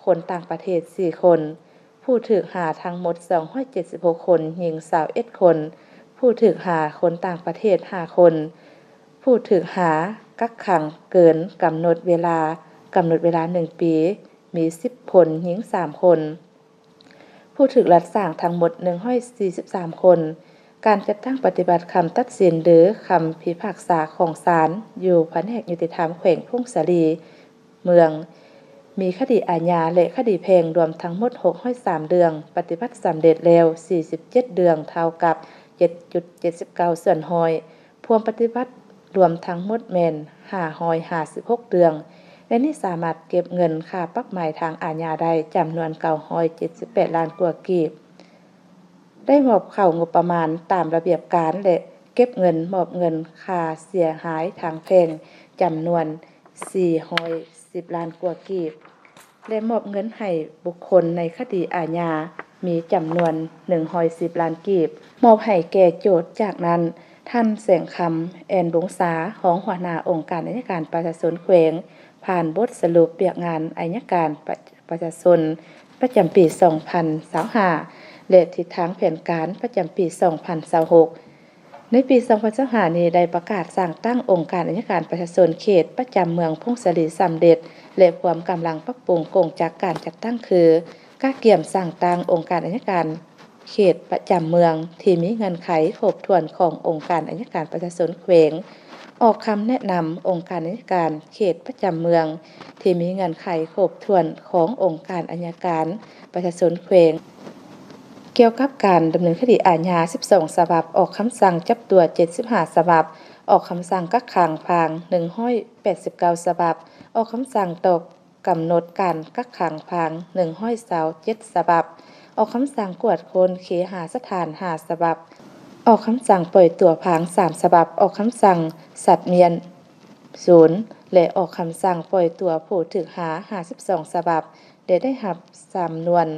Speaker 10: คนต่างประเทศ4คนผู้ถูกหาทั้งหมด276คนหญิง21คนผู้ถูกหาคนต่างประเทศ5คนผู้ถูกหากักขังเกินกำหนดเวลา1ปีมี10คนหญิง3คนผู้ถูกรัฐสร้างทั้งหมด143คนการจัดตั้งปฏิบัติคำตัดสินหรือคำพิพากษาของศาลอยู่แผนกยุติธรรมแขวงพงศลีเมืองมีคดีอาญาและคดีแพ่งรวมทั้งหมด603เรื่องปฏิบัติสำเร็จแล้ว47เรื่องเท่ากับ 7.79 ส่วน100พวงปฏิบัติรวมทั้งหมดแม่น556เรื่องและนี่สามารถเก็บเงินค่าปรับหมายทางอาญาได้จำนวน978ล้านกว่ากีบได้มอบเข้างบประมาณตามระเบียบการและเก็บเงินมอบเงินค่าเสียหายทางแพ่งจำนวน410ล้านกว่ากีบและมอบเงินให้บุคคลในคดีอาญามีจำนวน110ล้านกีบมอบให้แก่โจทย์จากนั้นท่านแสงคำแอนบงษาของหัวหน้าองค์การอัยการประชาชนแขวงผ่านบทสรุปเปียกงานอัยการประชาชนประจำปี 2025และทิศทางแผนการประจำปี 2026 ในปี 2025 นี้ได้ประกาศสร้างตั้งองค์การอัยการประชาชนเขตประจำเมืองพงศลีสำเร็จและความกำลังปรับปรุงโครงจากการจัดตั้งคือการเกี่ยมสร้างตั้งองค์การอัยการเขตประจำเมืองที่มีเงื่อนไขครบถ้วนขององค์การอัยการประชาชนแขวงออกคำแนะนำองค์การอัยการเขตประจำเมืองที่มีเงื่อนไขครบถ้วนขององค์การอัยการประชาชนแขวงเกี่ยวกับการดำเนินคดีอาญา 12 ฉบับออกคำสั่งจับตัว 75 ฉบับออกคำสั่งกักขังพาง 189 ฉบับออกคำสั่งตกกำหนดการกักขังพาง 127 ฉบับออกคำสั่งกวดคนเคหสถาน 5 ฉบับออกคำสั่งปล่อยตัวพาง 3 ฉบับออกคำสั่งสัตว์เมียน0และออกคำสั่งปล่อยตัวผู้ถูกหา 52 ฉบับได้รับสำนวน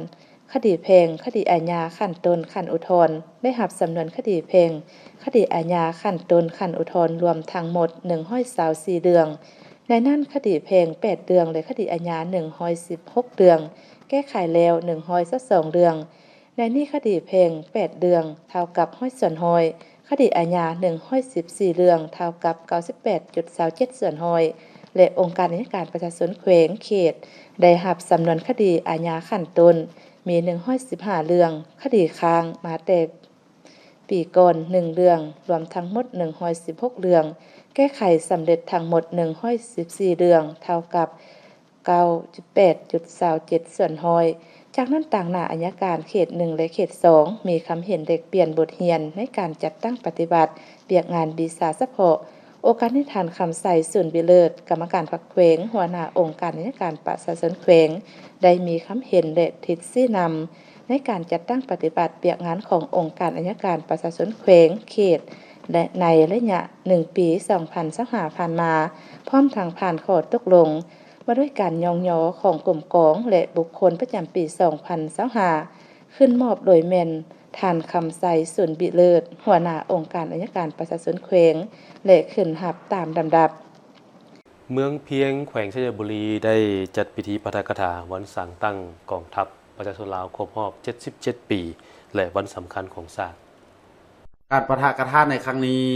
Speaker 10: คดีแพ่งคดีอาญาขั้นต้นขั้นอุทธรณ์ได้รับสำนวนคดีแพ่งคดีอาญาขั้นต้นขั้นอุทธรณ์รวมทั้งหมด124เรื่องในนั้นคดีแพ่ง8เรื่องและคดีอาญา116เรื่องแก้ไขแล้ว122เรื่องในนี้คดีแพ่ง8เรื่องเท่ากับ100ส่วน100คดีอาญา114เรื่องเท่ากับ 98.27 ส่วน100และองค์การอัยการประชาชนแขวงเขตได้รับสำนวนคดีอาญาขั้นต้นมี115เรื่องคดีค้างมาแต่ปีก่อน1เรื่องรวมทั้งหมด116เรื่องแก้ไขสำเร็จทั้งหมด114เรื่องเท่ากับ 98.27 ส่วน100จากนั้นต่างหน้าอัยการเขต1และเขต2มีคำเห็นเด็กเปลี่ยนบทเรียนในการจัดตั้งปฏิบัติเบียกงานบีซาเฉพาะโอกาสนิทานคำใส่สุนบิเลิศกรรมการพรรคแขวงหัวหน้าองค์การอัยการประชาชนแขวงได้มีคำเห็นและทิศชี้นำในการจัดตั้งปฏิบัติเบียกงานขององค์การอัยการประชาชนแขวงเขตและในระยะ1ปี2025ผ่านมาพร้อมทางผ่านข้อตกลงว่าด้วยการยองยอของกลุ่มกองและบุคคลประจำปี2025ขึ้นมอบโดยแม่นทานคำใสสุนบิเลิศหัวหน้าองค์การอัยการประชาชนแขวงและขึ้นหับตามลำดับ
Speaker 1: เมืองเพียงแขวงชัยบุรีได้จัดพิธีปาฐกถาวันสร้างตั้งกองทัพประชาชนลาวครบรอบ77ปีและวันสำคัญของชาติ
Speaker 11: การปาฐกถาในครั้งนี้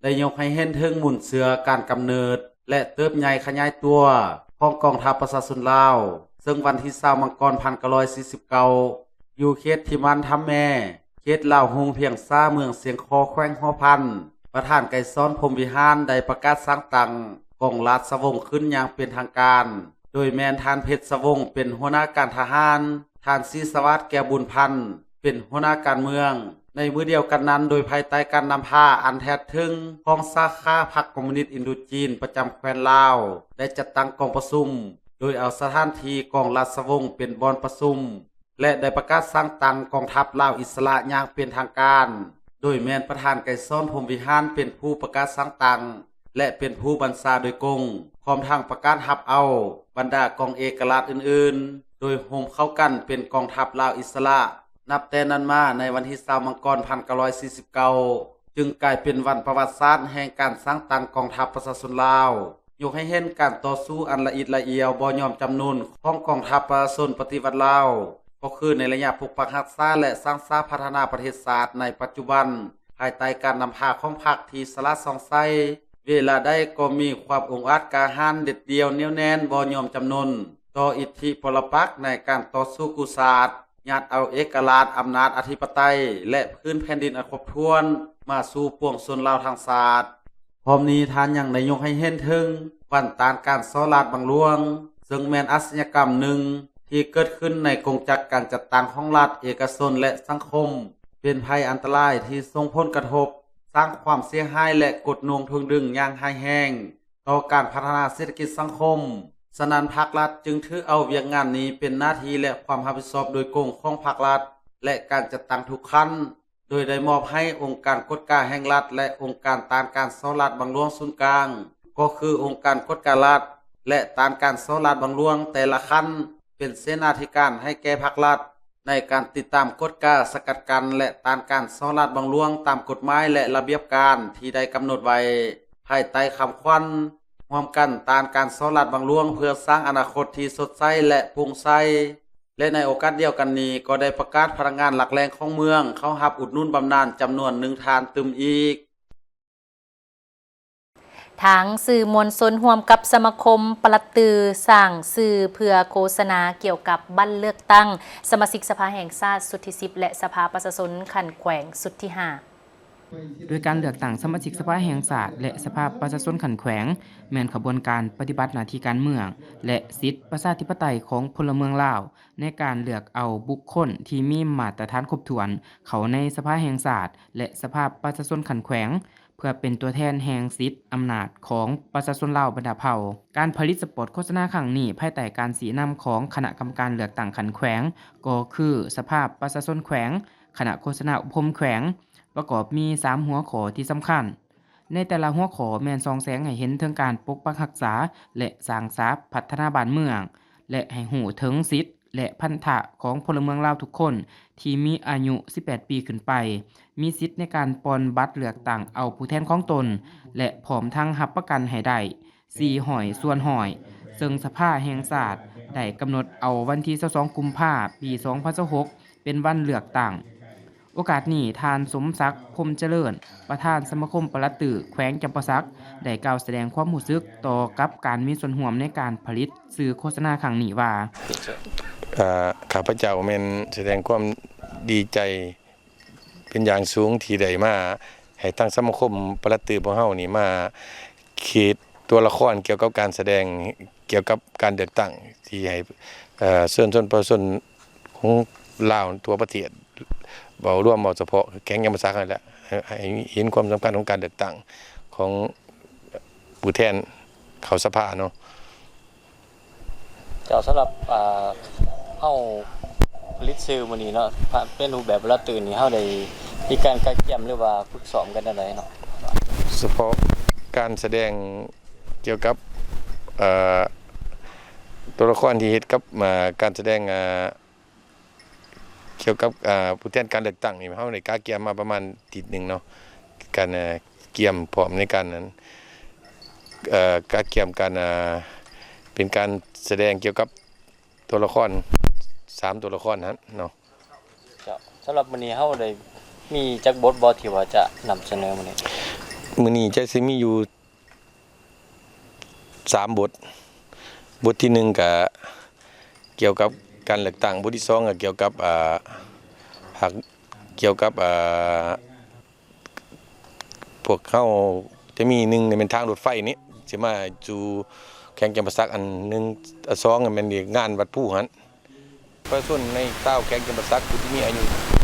Speaker 11: ได้ยกให้เห็นถึงหมุนเสือการกำเนิดและเติบใหญ่ขยายตัวของกองทัพประชาชนลาวซึ่งวันที่20มังกร1949อยู่เขตที่มันทำแม่เขตลาวฮงเพียงซ่าเมืองเสียงคอแขวงหัวพันประธานไก่ซ้อนพรหมวิหารได้ประกาศสร้างตั้งกองราชวงศ์ขึ้นอย่างเป็นทางการโดยแม่นทานเพชรสวงศ์เป็นหัวหน้าการทหารทานศรีสวัสดิ์แก้วบุญพันธ์เป็นหัวหน้าการเมืองในมือเดียวกันนั้นโดยภายใต้การนำพาอันแท้ถึงของสาขาพรรคคอมมิวนิสต์อินโดจีนประจำแคว้นลาวได้จัดตั้งกองประชุมโดยเอาสถานที่กองราชวงศ์เป็นบอนประชุมและได้ประกาศสร้างตั้งกองทัพลาวอิสระอย่างเป็นทางการโดยแม่นประธานไก่ซ้อนพรหมวิหารเป็นผู้ประกาศสร้างตั้งและเป็นผู้บัญชาโดยกงพร้อมทางประกาศรับเอาบรรดากองเอกราชอื่นๆโดยโฮมเข้ากันเป็นกองทัพลาวอิสระนับแต่นั้นมาในวันที่20มังกร1949จึงกลายเป็นวันประวัติศาสตร์แห่งการสร้างตั้งกองทัพประชาชนลาวยกให้เห็นการต่อสู้อันละเอียดละเอียวบ่ยอมจำนวนของกองทัพประชาชนปฏิวัติลาวก็คือในระยะปกปักรักษาและสร้างสรรค์พัฒนาประเทศชาติในปัจจุบันภายใต้การนำพาของพรรคที่สละสองไส้เวลาได้ก็มีความองอาจกล้าหาญเด็ดเดียวเหนียวแน่นบ่ยอมจำนนต่ออิทธิปรปักษ์ในการต่อสู้กุศลยัดเอาเอกราชอำนาจอธิปไตยและพื้นแผ่นดินอันครบถ้วนมาสู่ปวงชนลาวทางศาสตร์พร้อมนี้ท่านยังได้ยกให้เห็นถึงวันตานการซ้อลาดบางหลวงซึ่งแม่นอาชญากรรมหนึ่งที่เกิดขึ้นในกงจักรการจัดตั้งของรัฐเอกชนและสังคมเป็นภัยอันตรายที่ส่งผลกระทบสร้างความเสียหายและกดน่วงทวงดึงอย่างหายแห้งต่อการพัฒนาเศรษฐกิจสังคมฉะนั้นภาครัฐจึงถือเอาเวียกงานนี้เป็นหน้าที่และความรับผิดชอบโดยกงของภาครัฐและการจัดตั้งทุกขั้นโดยได้มอบให้องค์การกฎการแห่งรัฐและองค์การต้านการซ้อลาดบางหลวงศูนย์กลางก็คือองค์การกฎการรัฐและต้านการซ้อลาดบางหลวงแต่ละขั้นเป็นเสนาธิการให้แก่ภาครัฐในการติดตามกฎการสกัดกั้นและต้านการซ้อลาดบางหลวงตามกฎหมายและระเบียบการที่ได้กำหนดไว้ภายใต้คำขวัญร่วมกันต้านการซ้อลาดบางหลวงเพื่อสร้างอนาคตที่สดใสและโปร่งใสและในโอกาสเดียวกันนี้ก็ได้ประกาศพลังงานหลักแรงของเมืองเข้ารับอุดหนุนบำนาญจำนวน1ทานตึมอีก
Speaker 2: ทางสื่อมวลชนร่วมกับสมาคมปลัดตือสร้างสื่อเพื่อโฆษณาเกี่ยวกับบั้นเลือกตั้งสมาชิกสภาแห่งชาติสุดที่10และสภาประชาชนขันแขวงสุดที่5
Speaker 12: โดยการเลือกตั้งสมาชิกสภาแห่งชาติและสภาประชาชนขันแขวงแม่นขบวนการปฏิบัติหน้าที่การเมืองและสิทธิประชาธิปไตยของพลเมืองลาวในการเลือกเอาบุคคลที่มีมาตรฐานครบถ้วนเข้าในสภาแห่งชาติและสภาประชาชนขันแขวงเพื่อเป็นตัวแทนแห่งสิทธิอำนาจของประชาชนลาวบรรดาเผ่าการผลิตสปอตโฆษณาครั้งนี้ภายใต้การสีนำของคณะกรรมการเลือกตั้งขันแขวงก็คือสภาประชาชนแขวงคณะโฆษณาอบรมแขวงประกอบมี3หัวข้อที่สำคัญในแต่ละหัวข้อแม่นส่องแสงให้เห็นถึงการปกปักรักษาและสร้างสรรค์พัฒนาบ้านเมืองและให้หูถึงสิทธิและพันธะของพลเมืองลาวทุกคนที่มีอายุ18ปีขึ้นไปมีสิทธิในการปอนบัตรเลือกตั้งเอาผู้แทนของตนและพร้อมทั้งรับประกันให้ได้400ส่วน100ซึ่งสภาแห่งชาติได้กำหนดเอาวันที่22กุมภาพันธ์ปี2026เป็นวันเลือกตั้งโอกาสนี้ทานสมศักดิ์พรหมเจริญประธานสมาคมปลัดตือแขวงจำปาสักได้กล่าวแสดงความรู้สึกต่อกับการมีส่วนร่วมในการผลิตสื่อโฆษณาครั้งนี้ว่า
Speaker 13: ข้าพเจ้าแม่นแสดงความดีใจเป็นอย่างสูงที่ได้มาให้ทางสมาคมปลัดตือของเฮานี่มาคิดตัวละครเกี่ยวกับการแสดงเกี่ยวกับการเลือกตั้งที่ให้เชิญชวนประชาชนของลาวทั่วประเทศเบาร่วมเบาเฉพาะแก๊งยามศักดิ์นั่นแหละให้เห็นความสำคัญของการเลือกตั้งของผู้แทนเข้าสภาเนาะ
Speaker 14: เจ้าสำหรับเฮาผลิตสื่อมื้อนี้เนาะเป็นรูปแบบละตื่นนี่เฮาได้มีการกักเกี่ยมหรือว่าฝึกซ้อมกันจังไดเนาะ
Speaker 13: เฉพาะการแสดงเกี่ยวกับตัวละครที่เฮ็ดกับการแสดงเกี่ยวกับผู้แทนการเลือกตั้งนี่เฮาได้กาเกียมมาประมาณติดนึงเนาะการเกี่ยมพร้อมในการนั้นกาเกี่ยมการเป็นการแสดงเกี่ยวกับตัวละคร3ตัวละครนั้นเนาะ
Speaker 14: สำหรับมื้อนี้เฮาได้มีจักบทบ่ที่ว่าจะนำเสนอมื้อ
Speaker 13: นี้จะสิมีอยู่3บทที่1ก็เกี่ยวกับการเลือกตั้งบทที่2ก็เกี่ยวกับพวกเฮาจะมี1นี่เป็นทางรถไฟนี้สิมาสู่แข่งจำปาสักอัน1 2ก็แม่นงานวัดผู้หั่นประชาชนในชาวแข่งจำปาสักผู้ที่มีอายุ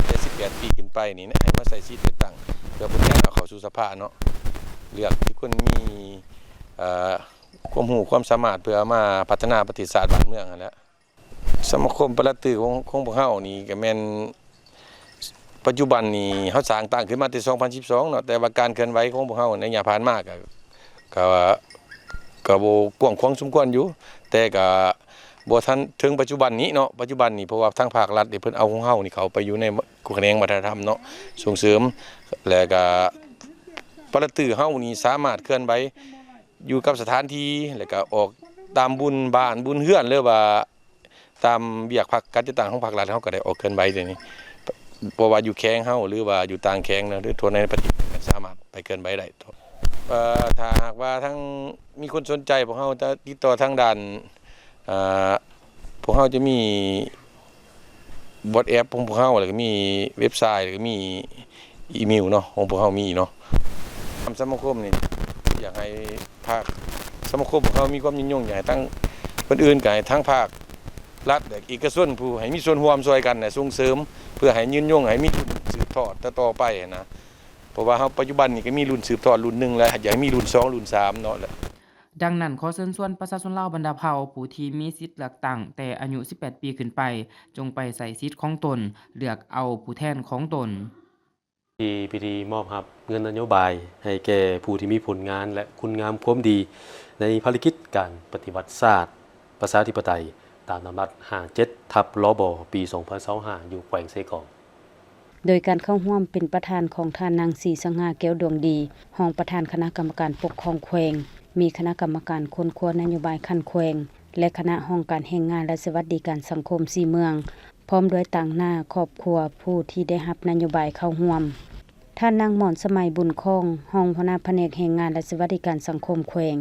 Speaker 13: 18ปีขึ้นไปนี่นะให้มาใส่สิทธิ์เลือกตั้งเพื่อผู้แทนเอาเข้าสู่สภาเนาะเลือกที่คนมีความรู้ความสามารถเพื่อมาพัฒนาประเทศชาติบ้านเมืองนั่นแหละสมาคมปลัดตือของพวกเฮานี่ก็แม่นปัจจุบันนี้เฮาสร้างตั้งขึ้นมาแต่2012เนาะแต่ว่าการเคลื่อนไหวของพวกเฮาในระยะผ่านมาก็บ่กว้างขวางสมควรอยู่แต่ก็บ่ทันถึงปัจจุบันนี้เนาะปัจจุบันนี้เพราะว่าทางภาครัฐเพิ่นเอาของเฮานี่เขาไปอยู่ในแขนงวัฒนธรรมเนาะส่งเสริมแล้วก็ปลัดตือเฮานี่สามารถเคลื่อนไหวอยู่กับสถานที่แล้วก็ออกตามบุญบ้านบุญเฮือนหรือว่าตามเบียกพักการจัดตั้งของภาครัฐเฮาก็ได้ออกเคลื่อนไหวตัวนี้เพราะว่าอยู่แข้งเฮาหรือว่าอยู่ต่างแข้งนะหรือทั่วในประเทศสามารถไปเคลื่อนไหวได้ถ้าหากว่าทั้งมีคนสนใจพวกเฮาจะติดต่อทางด้านพวกเฮาจะมีบอทแอปของพวกเฮาแล้วก็มีเว็บไซต์แล้วก็มีอีเมลเนาะของพวกเฮามีเนาะสมาคมนี่อยากให้ภาคสมาคมของเขามีความยิ่งยงใหญ่ทั้งคนอื่นกับทั้งภาครัฐและเอกชนผู้ให้มีส่วนร่วมช่วยกันน่ะส่งเสริมเพื่อให้ยืนยงให้มีรุ่นสืบทอดต่อไปนะเพราะว่าเฮาปัจจุบันนี่ก็มีรุ่นสืบทอดรุ่น1แล้วอยากให้มีรุ่น2รุ่น3เนาะแหละ
Speaker 12: ดังนั้นขอเชิญชวนประชาชนลาวบรรดาเผ่าผู้ที่มีสิทธิ์เลือกตั้งแต่อายุ18ปีขึ้นไปจงไปใส่สิทธิ์ของตนเลือกเอาผู้แทนของตน
Speaker 1: ที่พิธีมอบรับเงินนโยบายให้แก่ผู้ที่มีผลงานและคุณงามความดีในภารกิจการปฏิวัติศาสตร์ประชาธิปไตยตามลำดับ57/ลบปี2025อยู่แขวงเซกอง
Speaker 4: โดยการเข้าร่วมเป็นประธานของท่านนางศรีสังหาแก้วดวงดีรองประธานคณะกรรมการปกครองแขวงมีคณะกรรมการคนครัวนโยบายคันแขวงและคณะห้องการแห่งงานและสวัสดิการสังคม4เมืองพร้อมด้วยต่างหน้าครอบครัวผู้ที่ได้รับนโยบายเข้าร่วม
Speaker 15: ท่านนางหม่อนสมัยบุญคงรองหัวหน้าแผนกแรงงานและสวัสดิการสังคมแขวง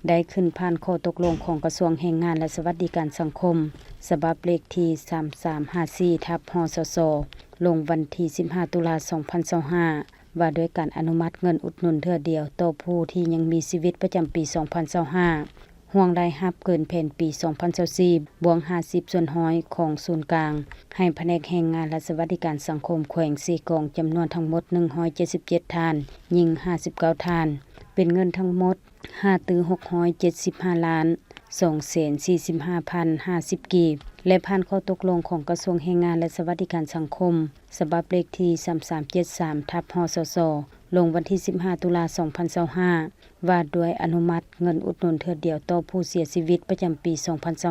Speaker 15: ได้ขึ้นผ่านข้อตกลงของกระทรวงแรงงานและสวัสดิการสังคมฉบับเลขที่3354/ฮสสลงวันที่15ตุลาคม2025ว่าด้วยการอนุมัติเงินอุดหนุนเทื่อเดียวต่อผู้ที่ยังมีชีวิตประจำปี2025ห่วงรายรับเกินแผนปี2024บวก50ส่วนร้อยของศูนย์กลางให้แผนกแรงงานและสวัสดิการสังคมแขวง4กองจำนวนทั้งหมด177ท่านยิง59ท่านเป็นเงินทั้งหมด5,675,245,050 กีบและผ่านข้อตกลงของกระทรวงแรงงานและสวัสดิการสังคมฉบับเลขที่3373/ฮสสลงวันที่15ตุลาคม2025ว่าด้วยอนุมัติเงินอุดหนุนเทื่อเดียวต่อผู้เสียชีวิตประจำปี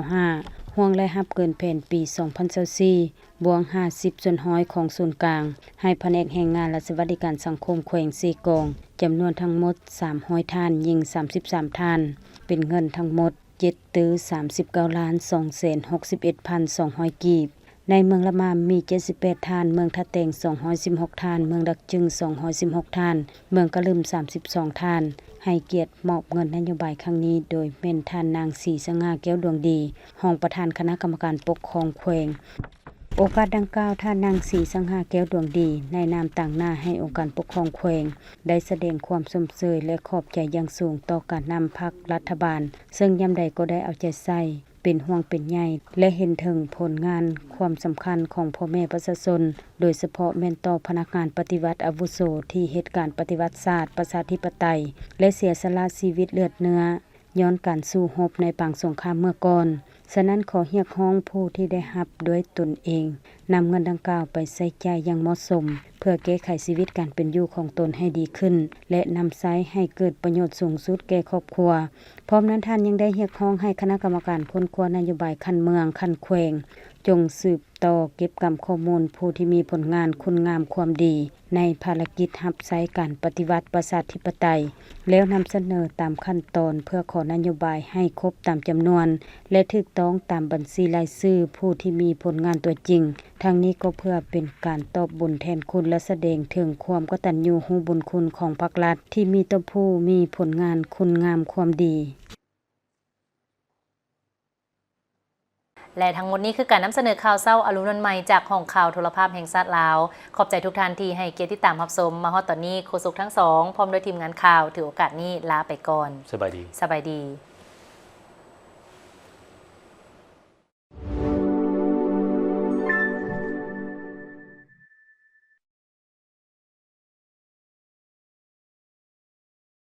Speaker 15: 2025ห่วงรายรับเกินแผนปี2024บวก50ส่วนร้อยของศูนย์กลางให้แผนกแรงงานและสวัสดิการสังคมแขวง4กองจำนวนทั้งหมด300ท่านยิง33ท่านเป็นเงินทั้งหมด39,261,200 กีบในเมืองละมามมี78ท่านเมืองทะเตง216ท่านเมืองดักจึง216ท่านเมืองกะลึม32ท่านให้เกียรติมอบเงินนโยบายครั้งนี้โดยแม่นท่านนางศรีสง่าแก้วดวงดีรองประธานคณะกรรมการปกครองแขวงโอกาสดังกล่าวท่านนางศรีสง่าแก้วดวงดีในนามต่างหน้าให้องค์การปกครองแขวงได้แสดงความสมเสยและขอบใจอย่างสูงต่อการนำพรรครัฐบาลซึ่งยามใดก็ได้เอาใจใส่เป็นห่วงเป็นใยและเห็นถึงผลงานความสำคัญของพ่อแม่ประชาชนโดยเฉพาะแม่นต่อพนักงานปฏิวัติอาวุโสที่เหตุการณ์ปฏิวัติศาสตร์ประชาธิปไตยและเสียสละชีวิตเลือดเนื้อย้อนการสู้รบในปางสงครามเมื่อก่อนฉะนั้นขอเรียกร้องผู้ที่ได้รับด้วยตนเองนำเงินดังกล่าวไปใช้จ่ายอย่างเหมาะสมเพื่อแก้ไขชีวิตการเป็นอยู่ของตนให้ดีขึ้นและนำใช้ให้เกิดประโยชน์สูงสุดแก่ครอบครัวพร้อมนั้นท่านยังได้เรียกร้องให้คณะกรรมการพ้นครัวนโยบายคันเมืองคันแขวงจงสืบต่อเก็บกำข้อมูลผู้ที่มีผลงานคุณงามความดีในภารกิจรับใช้การปฏิวัติประชาธิปไตยแล้วนำเสนอตามขั้นตอนเพื่อขอนโยบายให้ครบตามจำนวนและถูกต้องตามบัญชีรายชื่อผู้ที่มีผลงานตัวจริงทั้งนี้ก็เพื่อเป็นการตอบบุญแทนคุณและแสดงถึงความกตัญญูรู้บุญคุณของภาครัฐที่มีต่อผู้มีผลงานคุณงามความดี
Speaker 2: และทั้งหมดนี้คือการนำเสนอข่าวเศร้าอรุณวันใหม่จากห้องข่าวโทรภาพแห่งชาติลาวขอบใจทุกท่านที่ให้เกียรติติดตามรับชมมาฮอดตอนนี้โฆษกทั้งสองพร้อมด้วยทีมงานข่าวถือโอกาสนี้ลาไปก่อนสบายดี